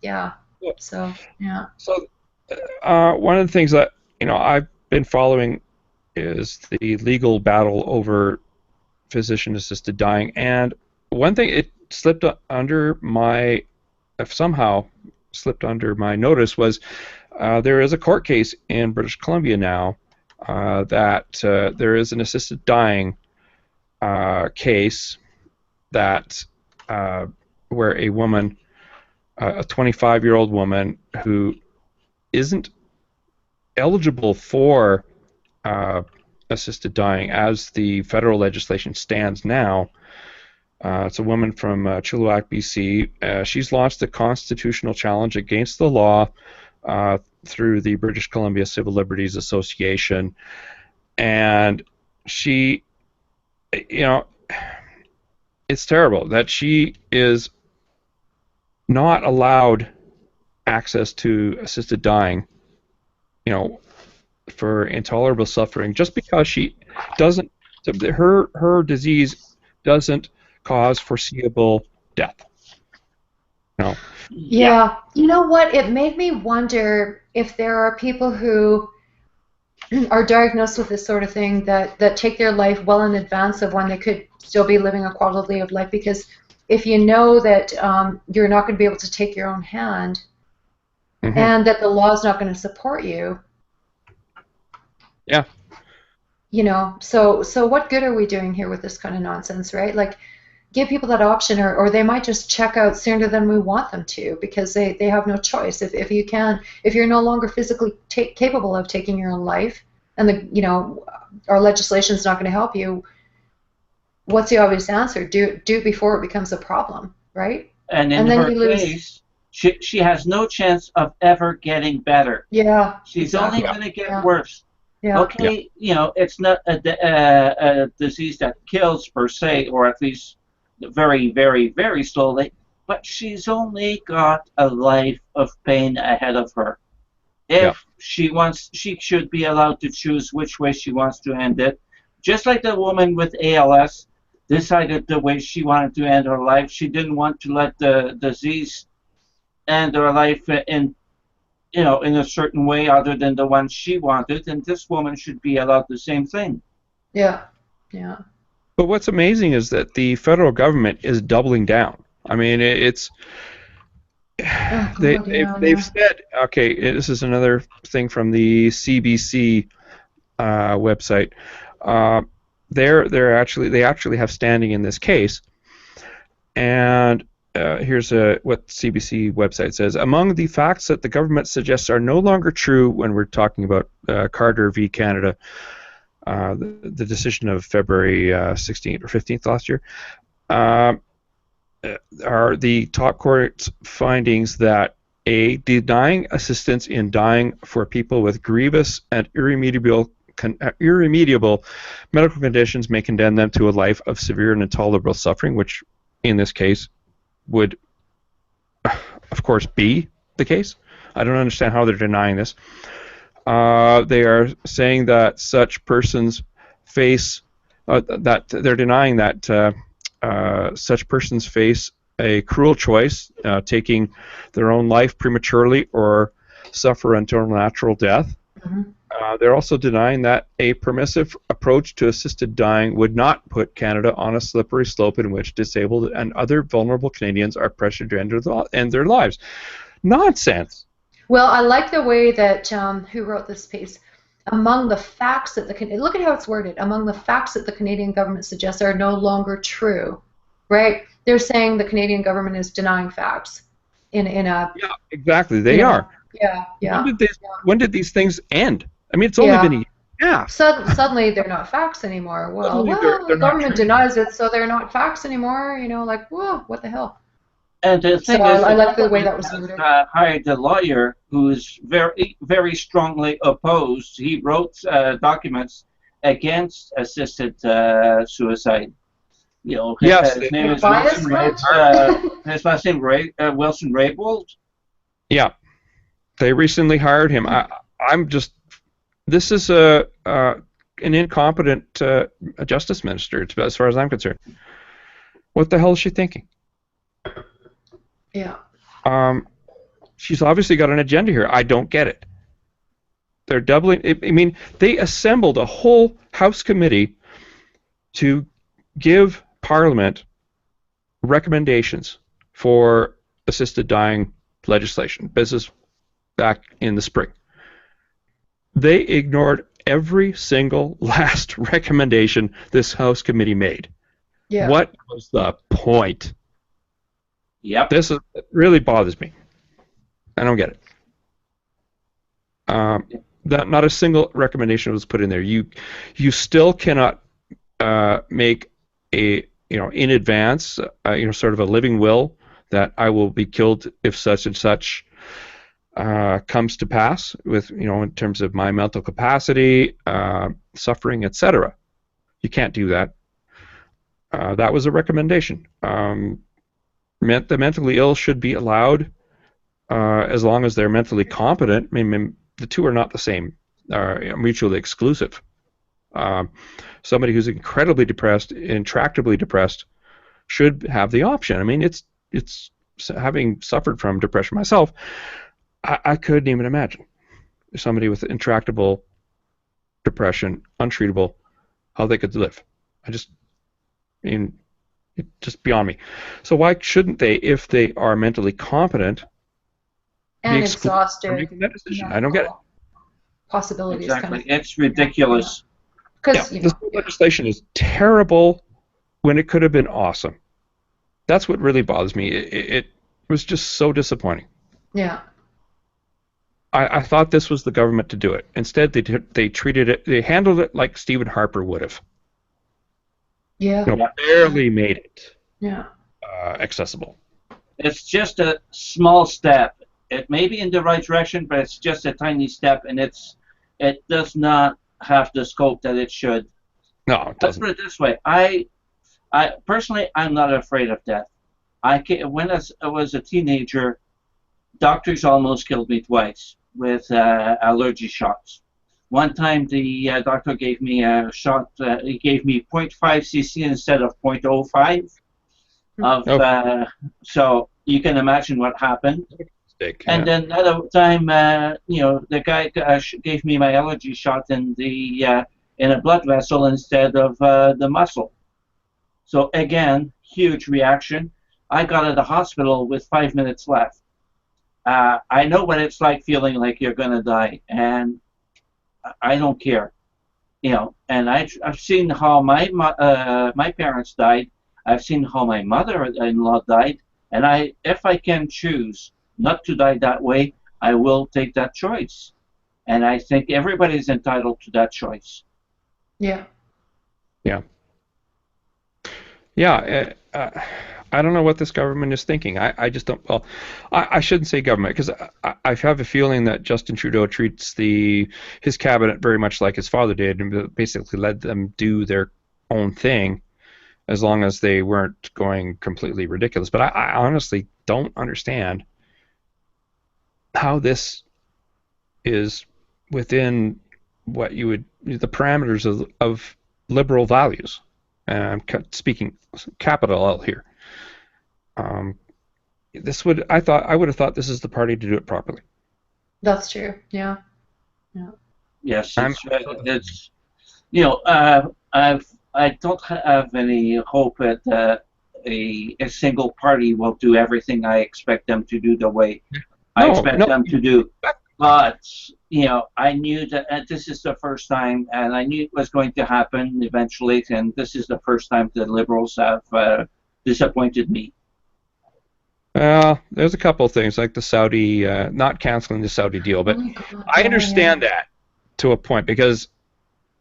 yeah. So, yeah. So, one of the things that, I've been following is the legal battle over physician-assisted dying, and one thing it somehow slipped under my notice was there is a court case in British Columbia now that there is an assisted dying case that where a woman, a 25-year-old woman who isn't eligible for assisted dying as the federal legislation stands now. It's a woman from Chilliwack, BC. She's launched a constitutional challenge against the law through the British Columbia Civil Liberties Association, and she, it's terrible that she is not allowed access to assisted dying, for intolerable suffering, just because she doesn't, her disease doesn't cause foreseeable death. Yeah. You know what? It made me wonder if there are people who are diagnosed with this sort of thing that take their life well in advance of when they could still be living a quality of life, because if you know that you're not going to be able to take your own hand, and that the law is not going to support you. Yeah. So what good are we doing here with this kind of nonsense, right? Like, give people that option, or they might just check out sooner than we want them to, because they have no choice. If you're no longer physically capable of taking your own life, and our legislation is not going to help you, what's the obvious answer? Do it before it becomes a problem, right? And in her case, she has no chance of ever getting better. Yeah. She's only going to get worse. Yeah. Okay, it's not a disease that kills per se, or at least very, very, very slowly, but she's only got a life of pain ahead of her. If she wants, she should be allowed to choose which way she wants to end it. Just like the woman with ALS decided the way she wanted to end her life. She didn't want to let the disease end her life in a certain way other than the one she wanted, and this woman should be allowed the same thing. Yeah. Yeah. But what's amazing is that the federal government is doubling down. I mean, they've said, okay, this is another thing from the CBC website. They actually have standing in this case, and here's what CBC website says. Among the facts that the government suggests are no longer true when we're talking about Carter v. Canada, the decision of February 16th or 15th last year, are the top court's findings that denying assistance in dying for people with grievous and irremediable medical conditions may condemn them to a life of severe and intolerable suffering, which in this case would, of course, be the case. I don't understand how they're denying this. They are saying that such persons face, that they're denying that such persons face a cruel choice, taking their own life prematurely or suffer until natural death. They're also denying that a permissive approach to assisted dying would not put Canada on a slippery slope in which disabled and other vulnerable Canadians are pressured to end their lives. Nonsense. Well, I like the way that who wrote this piece. Among the facts that look at how it's worded. Among the facts that the Canadian government suggests are no longer true, right? They're saying the Canadian government is denying facts in a. Yeah, exactly. They are. Yeah, yeah. When did these things end? I mean, it's only been a year. Yeah. Suddenly they're not facts anymore. Well, the government denies it, so they're not facts anymore. Like, whoa, what the hell? And the thing is, I like the way that was worded. Hired a lawyer who is very, very strongly opposed. He wrote documents against assisted suicide. You know, Yes, his name is bias Wilson. His last name Wilson Raybould. yeah, they recently hired him. I'm just. This is an incompetent justice minister, as far as I'm concerned. What the hell is she thinking? Yeah. She's obviously got an agenda here. I don't get it. They're doubling. I mean, they assembled a whole House committee to give Parliament recommendations for assisted dying legislation. This is back in the spring. They ignored every single last recommendation this House committee made. Yeah. What was the point? Yep. It really bothers me. I don't get it. That not a single recommendation was put in there. You still cannot make a in advance sort of a living will that I will be killed if such and such comes to pass with in terms of my mental capacity, suffering, etc. You can't do that. That was a recommendation. The mentally ill should be allowed as long as they're mentally competent. I mean, the two are not the same, mutually exclusive. Somebody who's incredibly depressed, intractably depressed, should have the option. I mean, it's having suffered from depression myself, I couldn't even imagine somebody with intractable depression, untreatable, how they could live. It's just beyond me. So why shouldn't they, if they are mentally competent, and exhausted from making that decision? I don't get it. Possibilities. Exactly. Kind of, it's ridiculous. Because this legislation is terrible when it could have been awesome. That's what really bothers me. It was just so disappointing. Yeah. I thought this was the government to do it. Instead, they treated it, they handled it like Stephen Harper would have. Yeah. Barely made it. Yeah. Accessible. It's just a small step. It may be in the right direction, but it's just a tiny step, and it does not have the scope that it should. No, it doesn't. Let's put it this way. I personally, I'm not afraid of death. When I was a teenager, doctors almost killed me twice with allergy shots. One time, the doctor gave me a shot. He gave me 0.5 cc instead of 0.05. So you can imagine what happened. And then another time, the guy gave me my allergy shot in a blood vessel instead of the muscle. So again, huge reaction. I got to the hospital with 5 minutes left. I know what it's like feeling like you're going to die, and I don't care. And I've seen how my parents died. I've seen how my mother-in-law died, and if I can choose not to die that way, I will take that choice. And I think everybody's entitled to that choice. Yeah. I don't know what this government is thinking. I just don't. Well, I shouldn't say government, because I have a feeling that Justin Trudeau treats his cabinet very much like his father did, and basically let them do their own thing, as long as they weren't going completely ridiculous. But I honestly don't understand how this is within what the parameters of liberal values. And I'm speaking capital L here. I would have thought this is the party to do it properly. That's true. Yeah. Yes, I don't have any hope that a single party will do everything I expect them to do the way I expect them to do. But I knew that this is the first time, and I knew it was going to happen eventually. And this is the first time the Liberals have disappointed me. There's a couple of things, like the Saudi, not canceling the Saudi deal, but I understand that to a point, because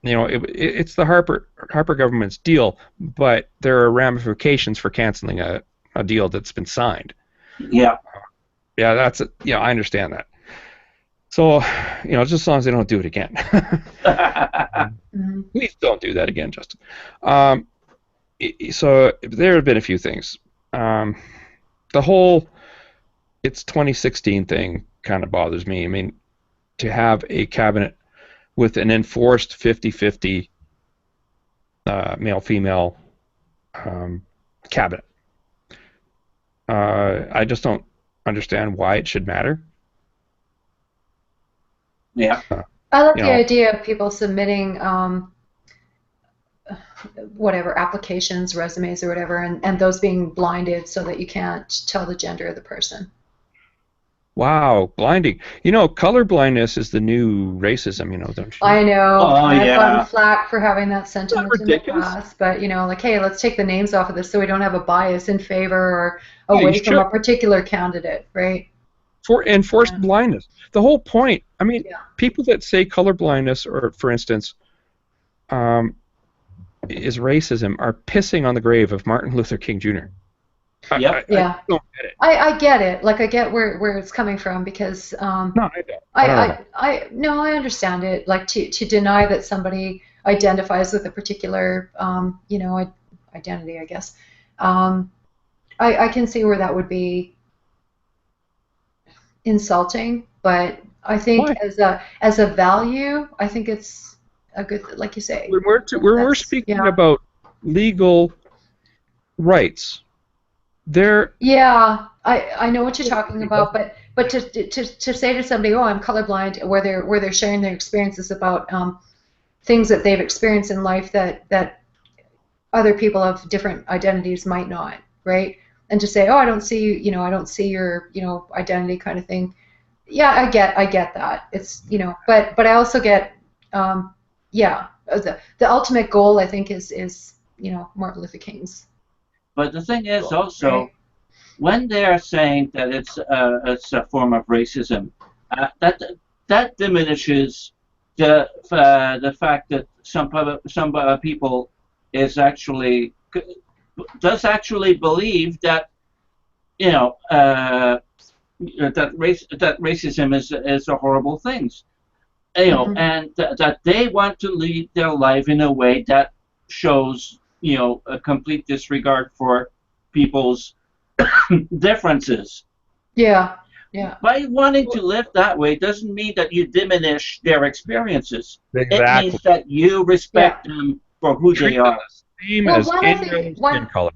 it's the Harper government's deal, but there are ramifications for canceling a deal that's been signed. Yeah. Yeah, that's it. Yeah, I understand that. So, just as long as they don't do it again. Mm-hmm. Please don't do that again, Justin. So there have been a few things. The whole it's 2016 thing kind of bothers me. I mean, to have a cabinet with an enforced 50-50 male-female cabinet. I just don't understand why it should matter. Yeah. I like the idea of people submitting whatever applications, resumes, or whatever, and those being blinded so that you can't tell the gender of the person. Wow, blinding. Color blindness is the new racism, don't you? I know. Oh, I've yeah. gotten flack for having that sentiment in the ridiculous? past, but like, hey, let's take the names off of this so we don't have a bias in favor or away from a particular candidate, right? For enforced blindness. The whole point. I mean, Yeah. people that say color blindness, or for instance, is racism, are pissing on the grave of Martin Luther King Jr. Yep. Yeah. I don't get it. I get it. Like, I get where it's coming from because No, I don't. no, I understand it. Like, to deny that somebody identifies with a particular identity, I guess. I can see where that would be insulting, but I think as a value, I think it's a good, like you say. When we're speaking about legal rights, yeah, I know what you're talking about, but to say to somebody, oh, I'm colorblind, where they're sharing their experiences about things that they've experienced in life that other people of different identities might not, right? And to say, oh, I don't see I don't see your identity, kind of thing. Yeah, I get that. It's but I also get the ultimate goal, I think, is Martin Luther King's. But the thing is also, when they're saying that it's a form of racism, that diminishes the fact that some people does actually believe that that racism is a horrible thing, and that they want to lead their life in a way that shows a complete disregard for people's differences. Yeah. By wanting to live that way doesn't mean that you diminish their experiences. Exactly. It means that you respect them for who they are. Same as any skin color.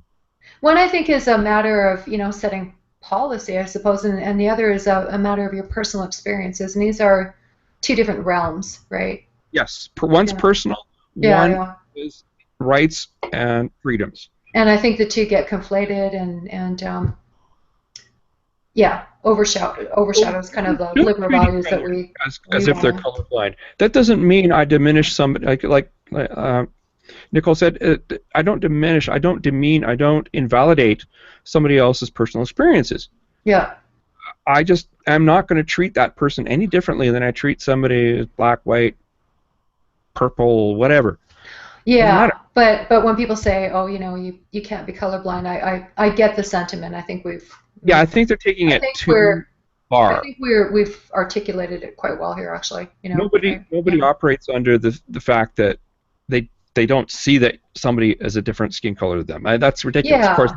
One, I think, is a matter of setting policy, I suppose, and the other is a matter of your personal experiences, and these are two different realms, right? Yes, one's personal. One is rights and freedoms. And I think the two get conflated and overshadows kind of the liberal values that we as if they're colorblind. That doesn't mean I diminish somebody, like Nicol said. I don't diminish, I don't demean, I don't invalidate somebody else's personal experiences. Yeah. I just am not going to treat that person any differently than I treat somebody as black, white, purple, whatever. Yeah, but when people say, oh, you can't be colorblind, I get the sentiment. I think I think they're taking it too far. I think we've articulated it quite well here, actually. Nobody operates under the fact that they don't see that somebody has a different skin color than them. That's ridiculous. Yeah. Of course,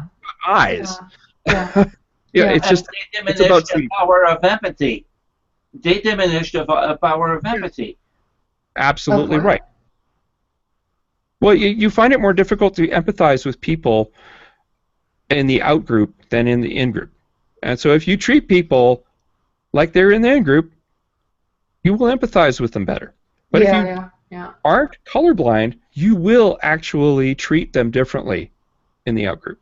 eyes. Yeah. It's just it's about the power of empathy. They diminish the power of empathy. Absolutely right. Well, you find it more difficult to empathize with people in the out group than in the in group. And so if you treat people like they're in the in group, you will empathize with them better. But if you aren't colorblind, you will actually treat them differently in the out group.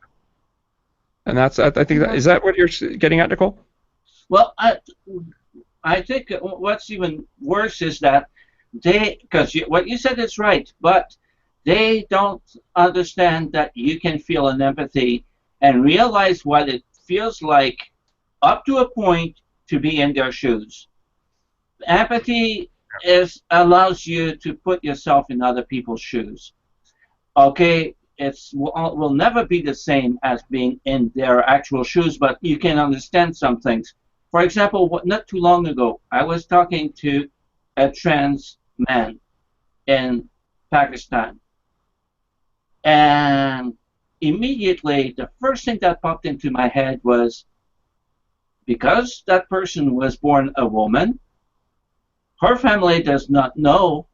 And I think is that what you're getting at, Nicol? Well, I think what's even worse is that because what you said is right, but they don't understand that you can feel an empathy and realize what it feels like up to a point to be in their shoes. Empathy allows you to put yourself in other people's shoes. Okay, will never be the same as being in their actual shoes, but you can understand some things. For example, not too long ago, I was talking to a trans man in Pakistan, and immediately the first thing that popped into my head was, because that person was born a woman, her family does not know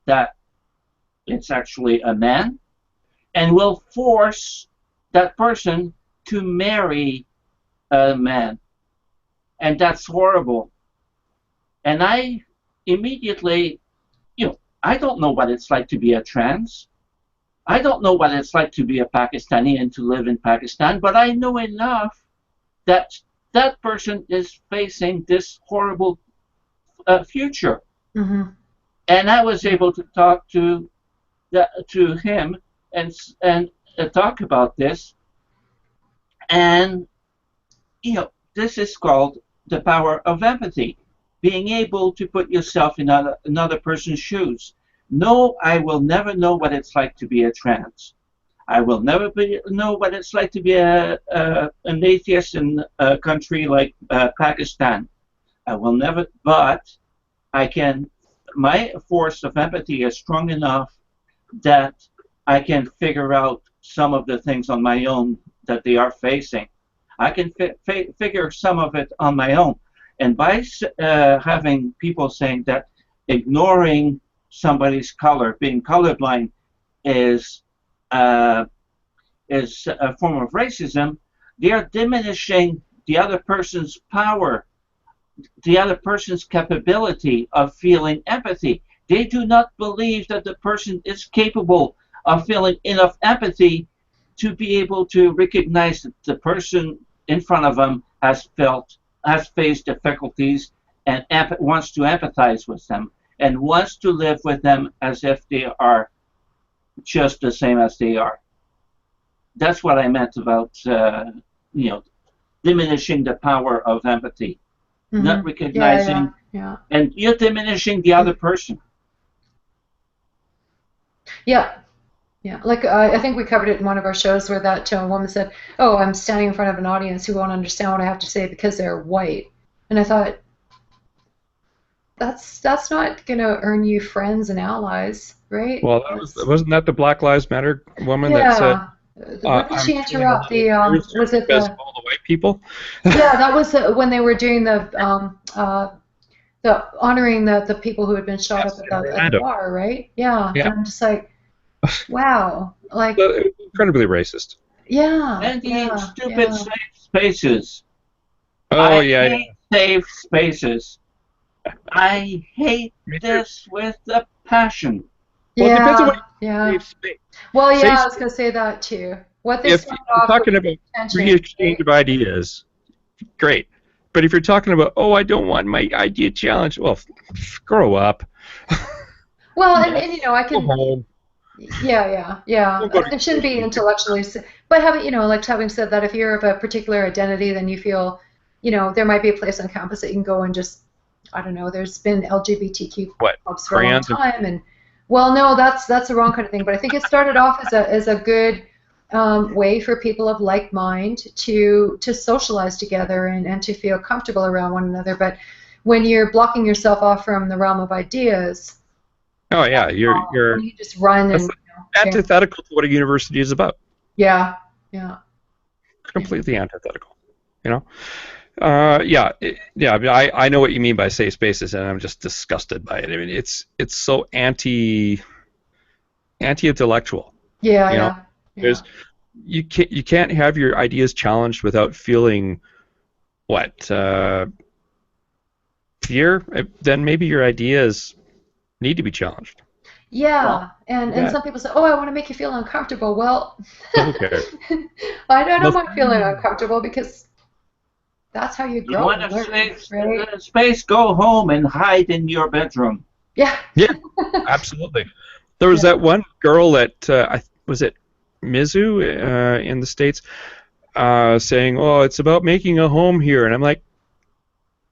that it's actually a man, and will force that person to marry a man. And that's horrible. And I immediately, I don't know what it's like to be a trans. I don't know what it's like to be a Pakistani and to live in Pakistan, but I know enough that that person is facing this horrible future. Mm-hmm. And I was able to talk to him and talk about this. And, this is called the power of empathy. Being able to put yourself in another person's shoes. No, I will never know what it's like to be a trans. I will never know what it's like to be an atheist in a country like Pakistan. I will never, but my force of empathy is strong enough that I can figure out some of the things on my own that they are facing. I can figure some of it on my own. And by having people saying that ignoring somebody's color, being colorblind, is a form of racism, they are diminishing the other person's power, the other person's capability of feeling empathy. They do not believe that the person is capable of feeling enough empathy to be able to recognize that the person in front of them has faced difficulties and wants to empathize with them and wants to live with them as if they are just the same as they are. That's what I meant about diminishing the power of empathy, not recognizing, and you're diminishing the other person. Yeah. Yeah, like I think we covered it in one of our shows where that woman said, "Oh, I'm standing in front of an audience who won't understand what I have to say because they're white," and I thought, that's not going to earn you friends and allies, right? Well, wasn't that the Black Lives Matter woman that said? What did she interrupt? Was it all the white people? Yeah, that was when they were doing the honoring the people who had been shot up at the bar, right? Yeah, and I'm just like, wow, like incredibly racist. Yeah. And these stupid safe spaces. Oh, I hate safe spaces. I hate this with a passion. Well, it depends on what safe space. Well, yeah, I was going to say that too. What they if you're talking about free exchange of ideas, great. But if you're talking about, I don't want my idea challenged, well, grow up. Well, and I can. Go home. Yeah. It shouldn't be intellectually, but having said that, if you're of a particular identity, then you feel, there might be a place on campus that you can go and just, I don't know. There's been LGBTQ clubs for a long time, and well, no, that's the wrong kind of thing. But I think it started off as a good way for people of like mind to socialize together and to feel comfortable around one another. But when you're blocking yourself off from the realm of ideas. Oh yeah, you're you just run and antithetical to what a university is about. Yeah. Completely antithetical. I know what you mean by safe spaces, and I'm just disgusted by it. I mean, it's so anti-intellectual. Yeah. There's you can't have your ideas challenged without feeling fear. Then maybe your ideas need to be challenged. Yeah, and some people say, I want to make you feel uncomfortable. Well, okay. I don't mind feeling uncomfortable because that's how you grow. You want a space, go home and hide in your bedroom. Yeah. Yeah, absolutely. There was that one girl that, was it Mizu in the States, saying, it's about making a home here. And I'm like,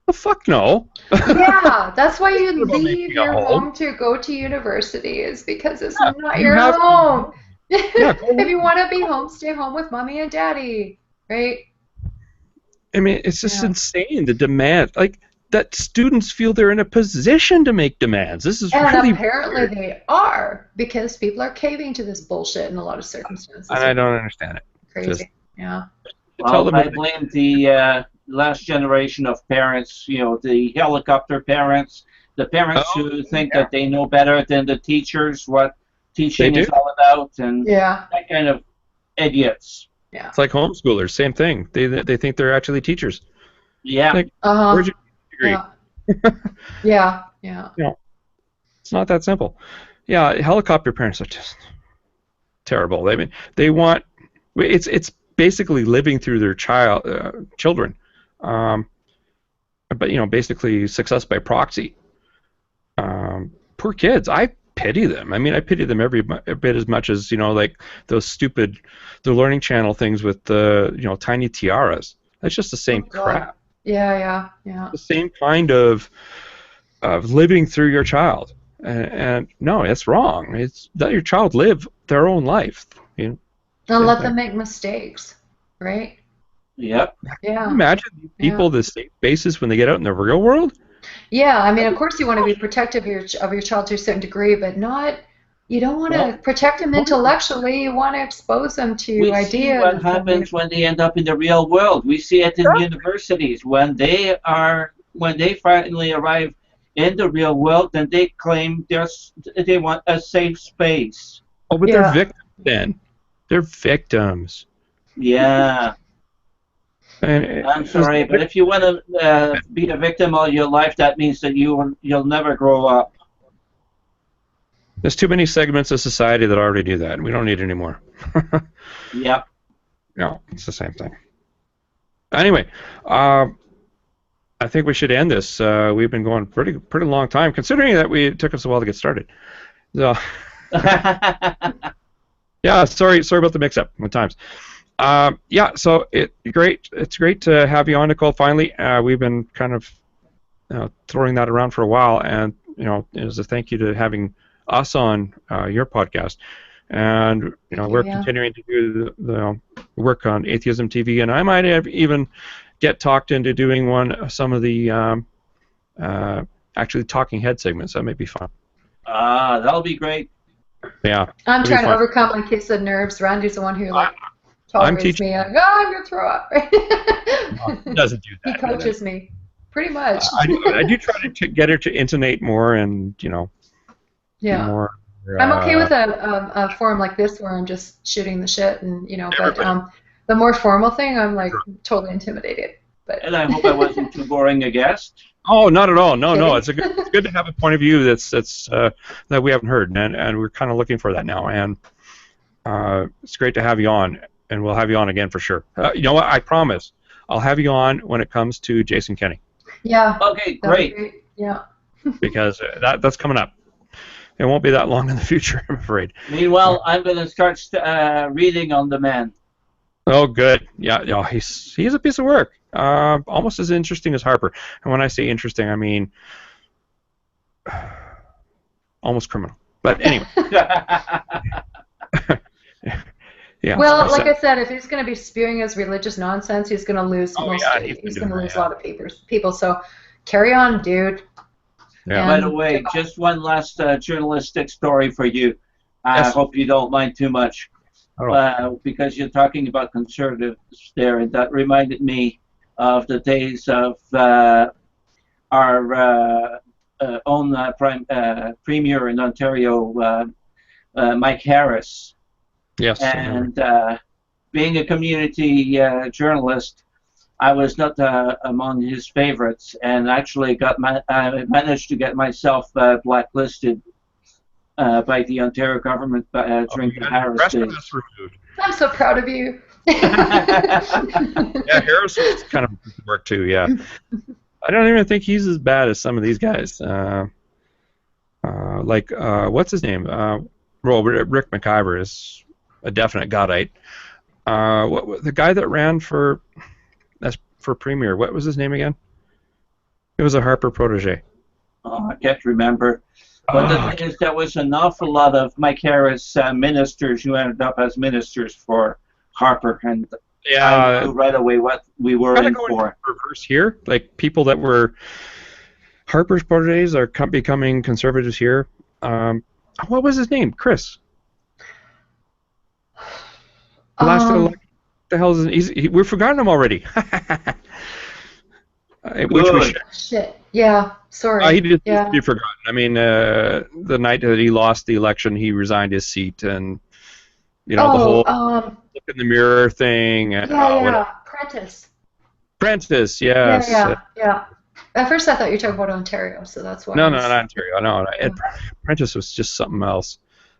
the fuck no. Yeah, that's why you leave your home to go to university, is because it's not your home. If you want to be home, stay home with mommy and daddy, right? I mean, it's just insane, the demand. Like, that students feel they're in a position to make demands. This is really apparently weird. they are, because people are caving to this bullshit in a lot of circumstances. And I don't understand it. Crazy. Just, yeah. Well, I blame the last generation of parents, the helicopter parents, the parents who think that they know better than the teachers what teaching is all about, and that kind of idiots. Yeah. It's like homeschoolers, same thing. They think they're actually teachers. Yeah. Like, where's your degree? Yeah. It's not that simple. Yeah, helicopter parents are just terrible. I mean, they want it's basically living through their children, but basically success by proxy. Poor kids. I pity them. I mean, I pity them every bit as much as like those the Learning Channel things with the tiny tiaras. That's just the same crap. Yeah. The same kind of living through your child, and no, it's wrong. It's let your child live their own life. And let them make mistakes, right? Yep. Yeah. Imagine these people the safe basis when they get out in the real world. Yeah, I mean, of course you want to be protective of your child to a certain degree, but you don't want to protect them intellectually. You want to expose them to ideas. We see what happens when they end up in the real world. We see it in universities when they finally arrive in the real world, then they claim they want a safe space. Oh, but they're victims then. They're victims. Yeah. I'm sorry, but if you want to be a victim all your life, that means that you'll never grow up. There's too many segments of society that already do that, and we don't need any more. Yep. No, it's the same thing. Anyway, I think we should end this. We've been going pretty long time, considering that it took us a while to get started. So, yeah, sorry about the mix-up with times. So it's great to have you on, Nicol, finally. We've been kind of throwing that around for a while, and as a thank you to having us on your podcast. And we're continuing to do the work on Atheism TV, and I might have even get talked into doing some of the actually talking head segments. That may be fun. That'll be great. Yeah. I'm trying to overcome my case of nerves. Randy's the one who tolerates me. I'm gonna throw up. No, he doesn't do that. He coaches me, pretty much. I do try to get her to intonate more, and yeah. More. I'm okay with a forum like this where I'm just shooting the shit, and but the more formal thing, I'm like totally intimidated. But and I hope I wasn't too boring a guest. Oh, not at all. No. It's good to have a point of view that's that we haven't heard, and we're kind of looking for that now. And it's great to have you on, and we'll have you on again for sure. You know what? I promise I'll have you on when it comes to Jason Kenney. Yeah. Okay, great. Yeah. Because that's coming up. It won't be that long in the future, I'm afraid. Meanwhile, I'm going to start reading on the man. Oh, good. Yeah. He's a piece of work. Almost as interesting as Harper. And when I say interesting, I mean almost criminal. But anyway. Yeah. Well, like I said, if he's going to be spewing his religious nonsense, he's going to lose he's going to lose a lot of people. So carry on, dude. Yeah. By the way, just one last journalistic story for you. I hope you don't mind too much. Because you're talking about conservatives there, and that reminded me of the days of our own Premier in Ontario, Mike Harris. Yes. And being a community journalist, I was not among his favorites, and actually I managed to get myself blacklisted by the Ontario government during the Harris days. I'm so proud of you. Yeah, Harris was kind of work too. Yeah, I don't even think he's as bad as some of these guys. What's his name? Rick McIver is a definite Godite. The guy that ran for premier, what was his name again? It was a Harper protege. Oh, I can't remember. But the thing is, there was an awful lot of Mike Harris ministers who ended up as ministers for Harper, and I knew right away what we were in for. Reverse here, like people that were Harper's proteges are becoming conservatives here. What was his name? Chris. Last election. The hell is we've forgotten him already. Which we should. Shit. Yeah. Sorry. He didn't need to be forgotten. I mean, the night that he lost the election, he resigned his seat, and the whole look in the mirror thing. Prentice. Prentice, yes. Yeah. At first, I thought you were talking about Ontario, so that's why. No, not Ontario. No. Prentice was just something else.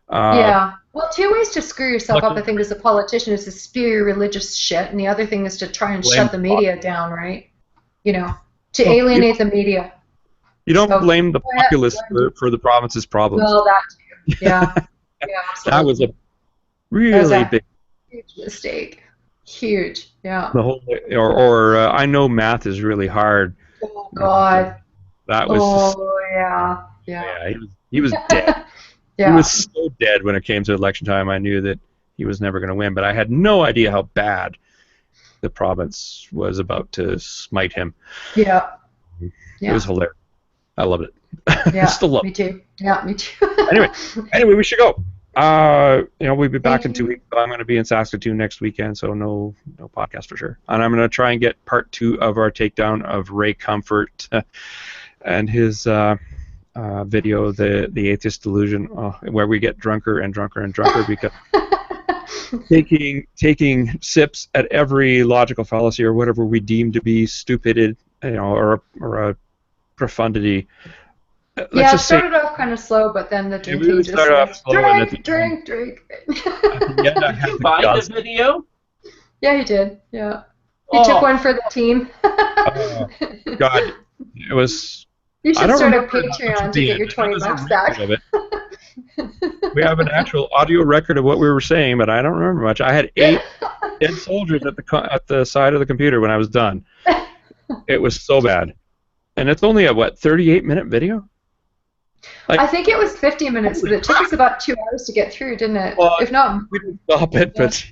Well, two ways to screw yourself up, I think, as a politician is to spew your religious shit, and the other thing is to try and shut the media down, right? To alienate the media. You don't blame the populace for the province's problems. Well, that too. Yeah. That was a really big huge mistake. Huge. Yeah. The whole, I know math is really hard. Oh God. That was. Yeah. He was dead. He was so dead when it came to election time. I knew that he was never going to win, but I had no idea how bad the province was about to smite him. Yeah. It was hilarious. I loved it. Yeah. Still love it. Me too. Yeah, me too. Anyway, we should go. We'll be back in 2 weeks. I'm going to be in Saskatoon next weekend, so no podcast for sure. And I'm going to try and get part 2 of our takedown of Ray Comfort and his video, the Atheist Delusion, where we get drunker and drunker and drunker because taking sips at every logical fallacy or whatever we deem to be stupid, or a profundity. It started off kind of slow, but then the drinking really just drink. Did you buy the video? Yeah, he did. Yeah, he took one for the team. God, it was. You should start a Patreon to get your $20 back. We have an actual audio record of what we were saying, but I don't remember much. I had 8 dead soldiers at the side of the computer when I was done. It was so bad, and it's only a 38-minute video. I think it was 50 minutes, but it took us about 2 hours to get through, didn't it? Well, if not, we didn't stop it, but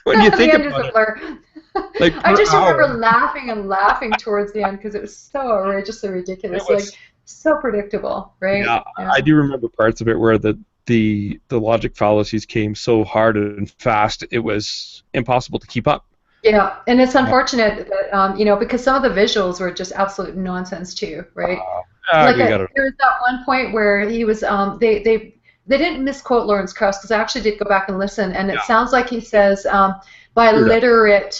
when you think about it, I just remember laughing towards the end because it was so outrageously ridiculous, so predictable, right? Yeah, I do remember parts of it where the logic fallacies came so hard and fast it was impossible to keep up. Yeah, and it's unfortunate that because some of the visuals were just absolute nonsense too, right? There was that one point where he was they didn't misquote Lawrence Krauss because I actually did go back and listen, and it sounds like he says by literate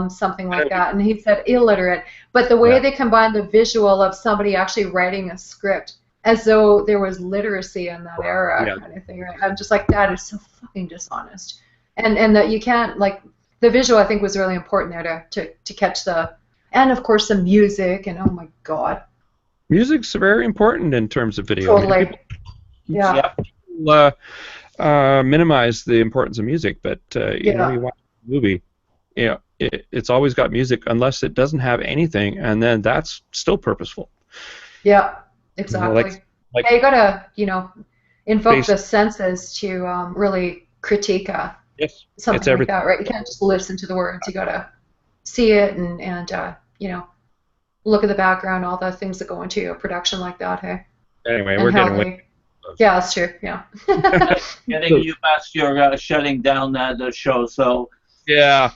something like that, and he said illiterate. But the way they combined the visual of somebody actually writing a script as though there was literacy in that era kind of thing, right? I'm just like, that is so fucking dishonest, and that you can't the visual I think was really important there to catch and of course the music, and oh my God. Music's very important in terms of video. Totally. People minimize the importance of music, but you watch a movie, it's always got music unless it doesn't have anything, and then that's still purposeful. Yeah, exactly. You gotta, invoke the senses to really critique something like that, right? You can't just listen to the words. You gotta see it and look at the background, all the things that go into a production like that, hey? Anyway, we're getting away. Yeah, that's true, yeah. Getting you past your shutting down the show, so... Yeah,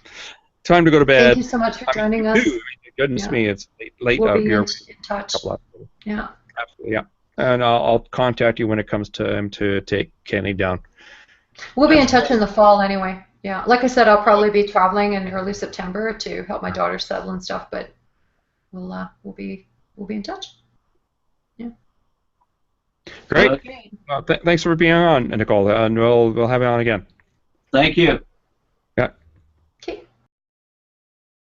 time to go to bed. Thank you so much for joining us. Goodness me, it's late we'll out here. We'll be in touch. Yeah. Absolutely, yeah. And I'll contact you when it comes time to take Kenny down. We'll be in touch in the fall anyway. Yeah, like I said, I'll probably be traveling in early September to help my daughter settle and stuff, but we'll be in touch. Yeah. Great. Thanks for being on, Nicol, and we'll have you on again. Thank you.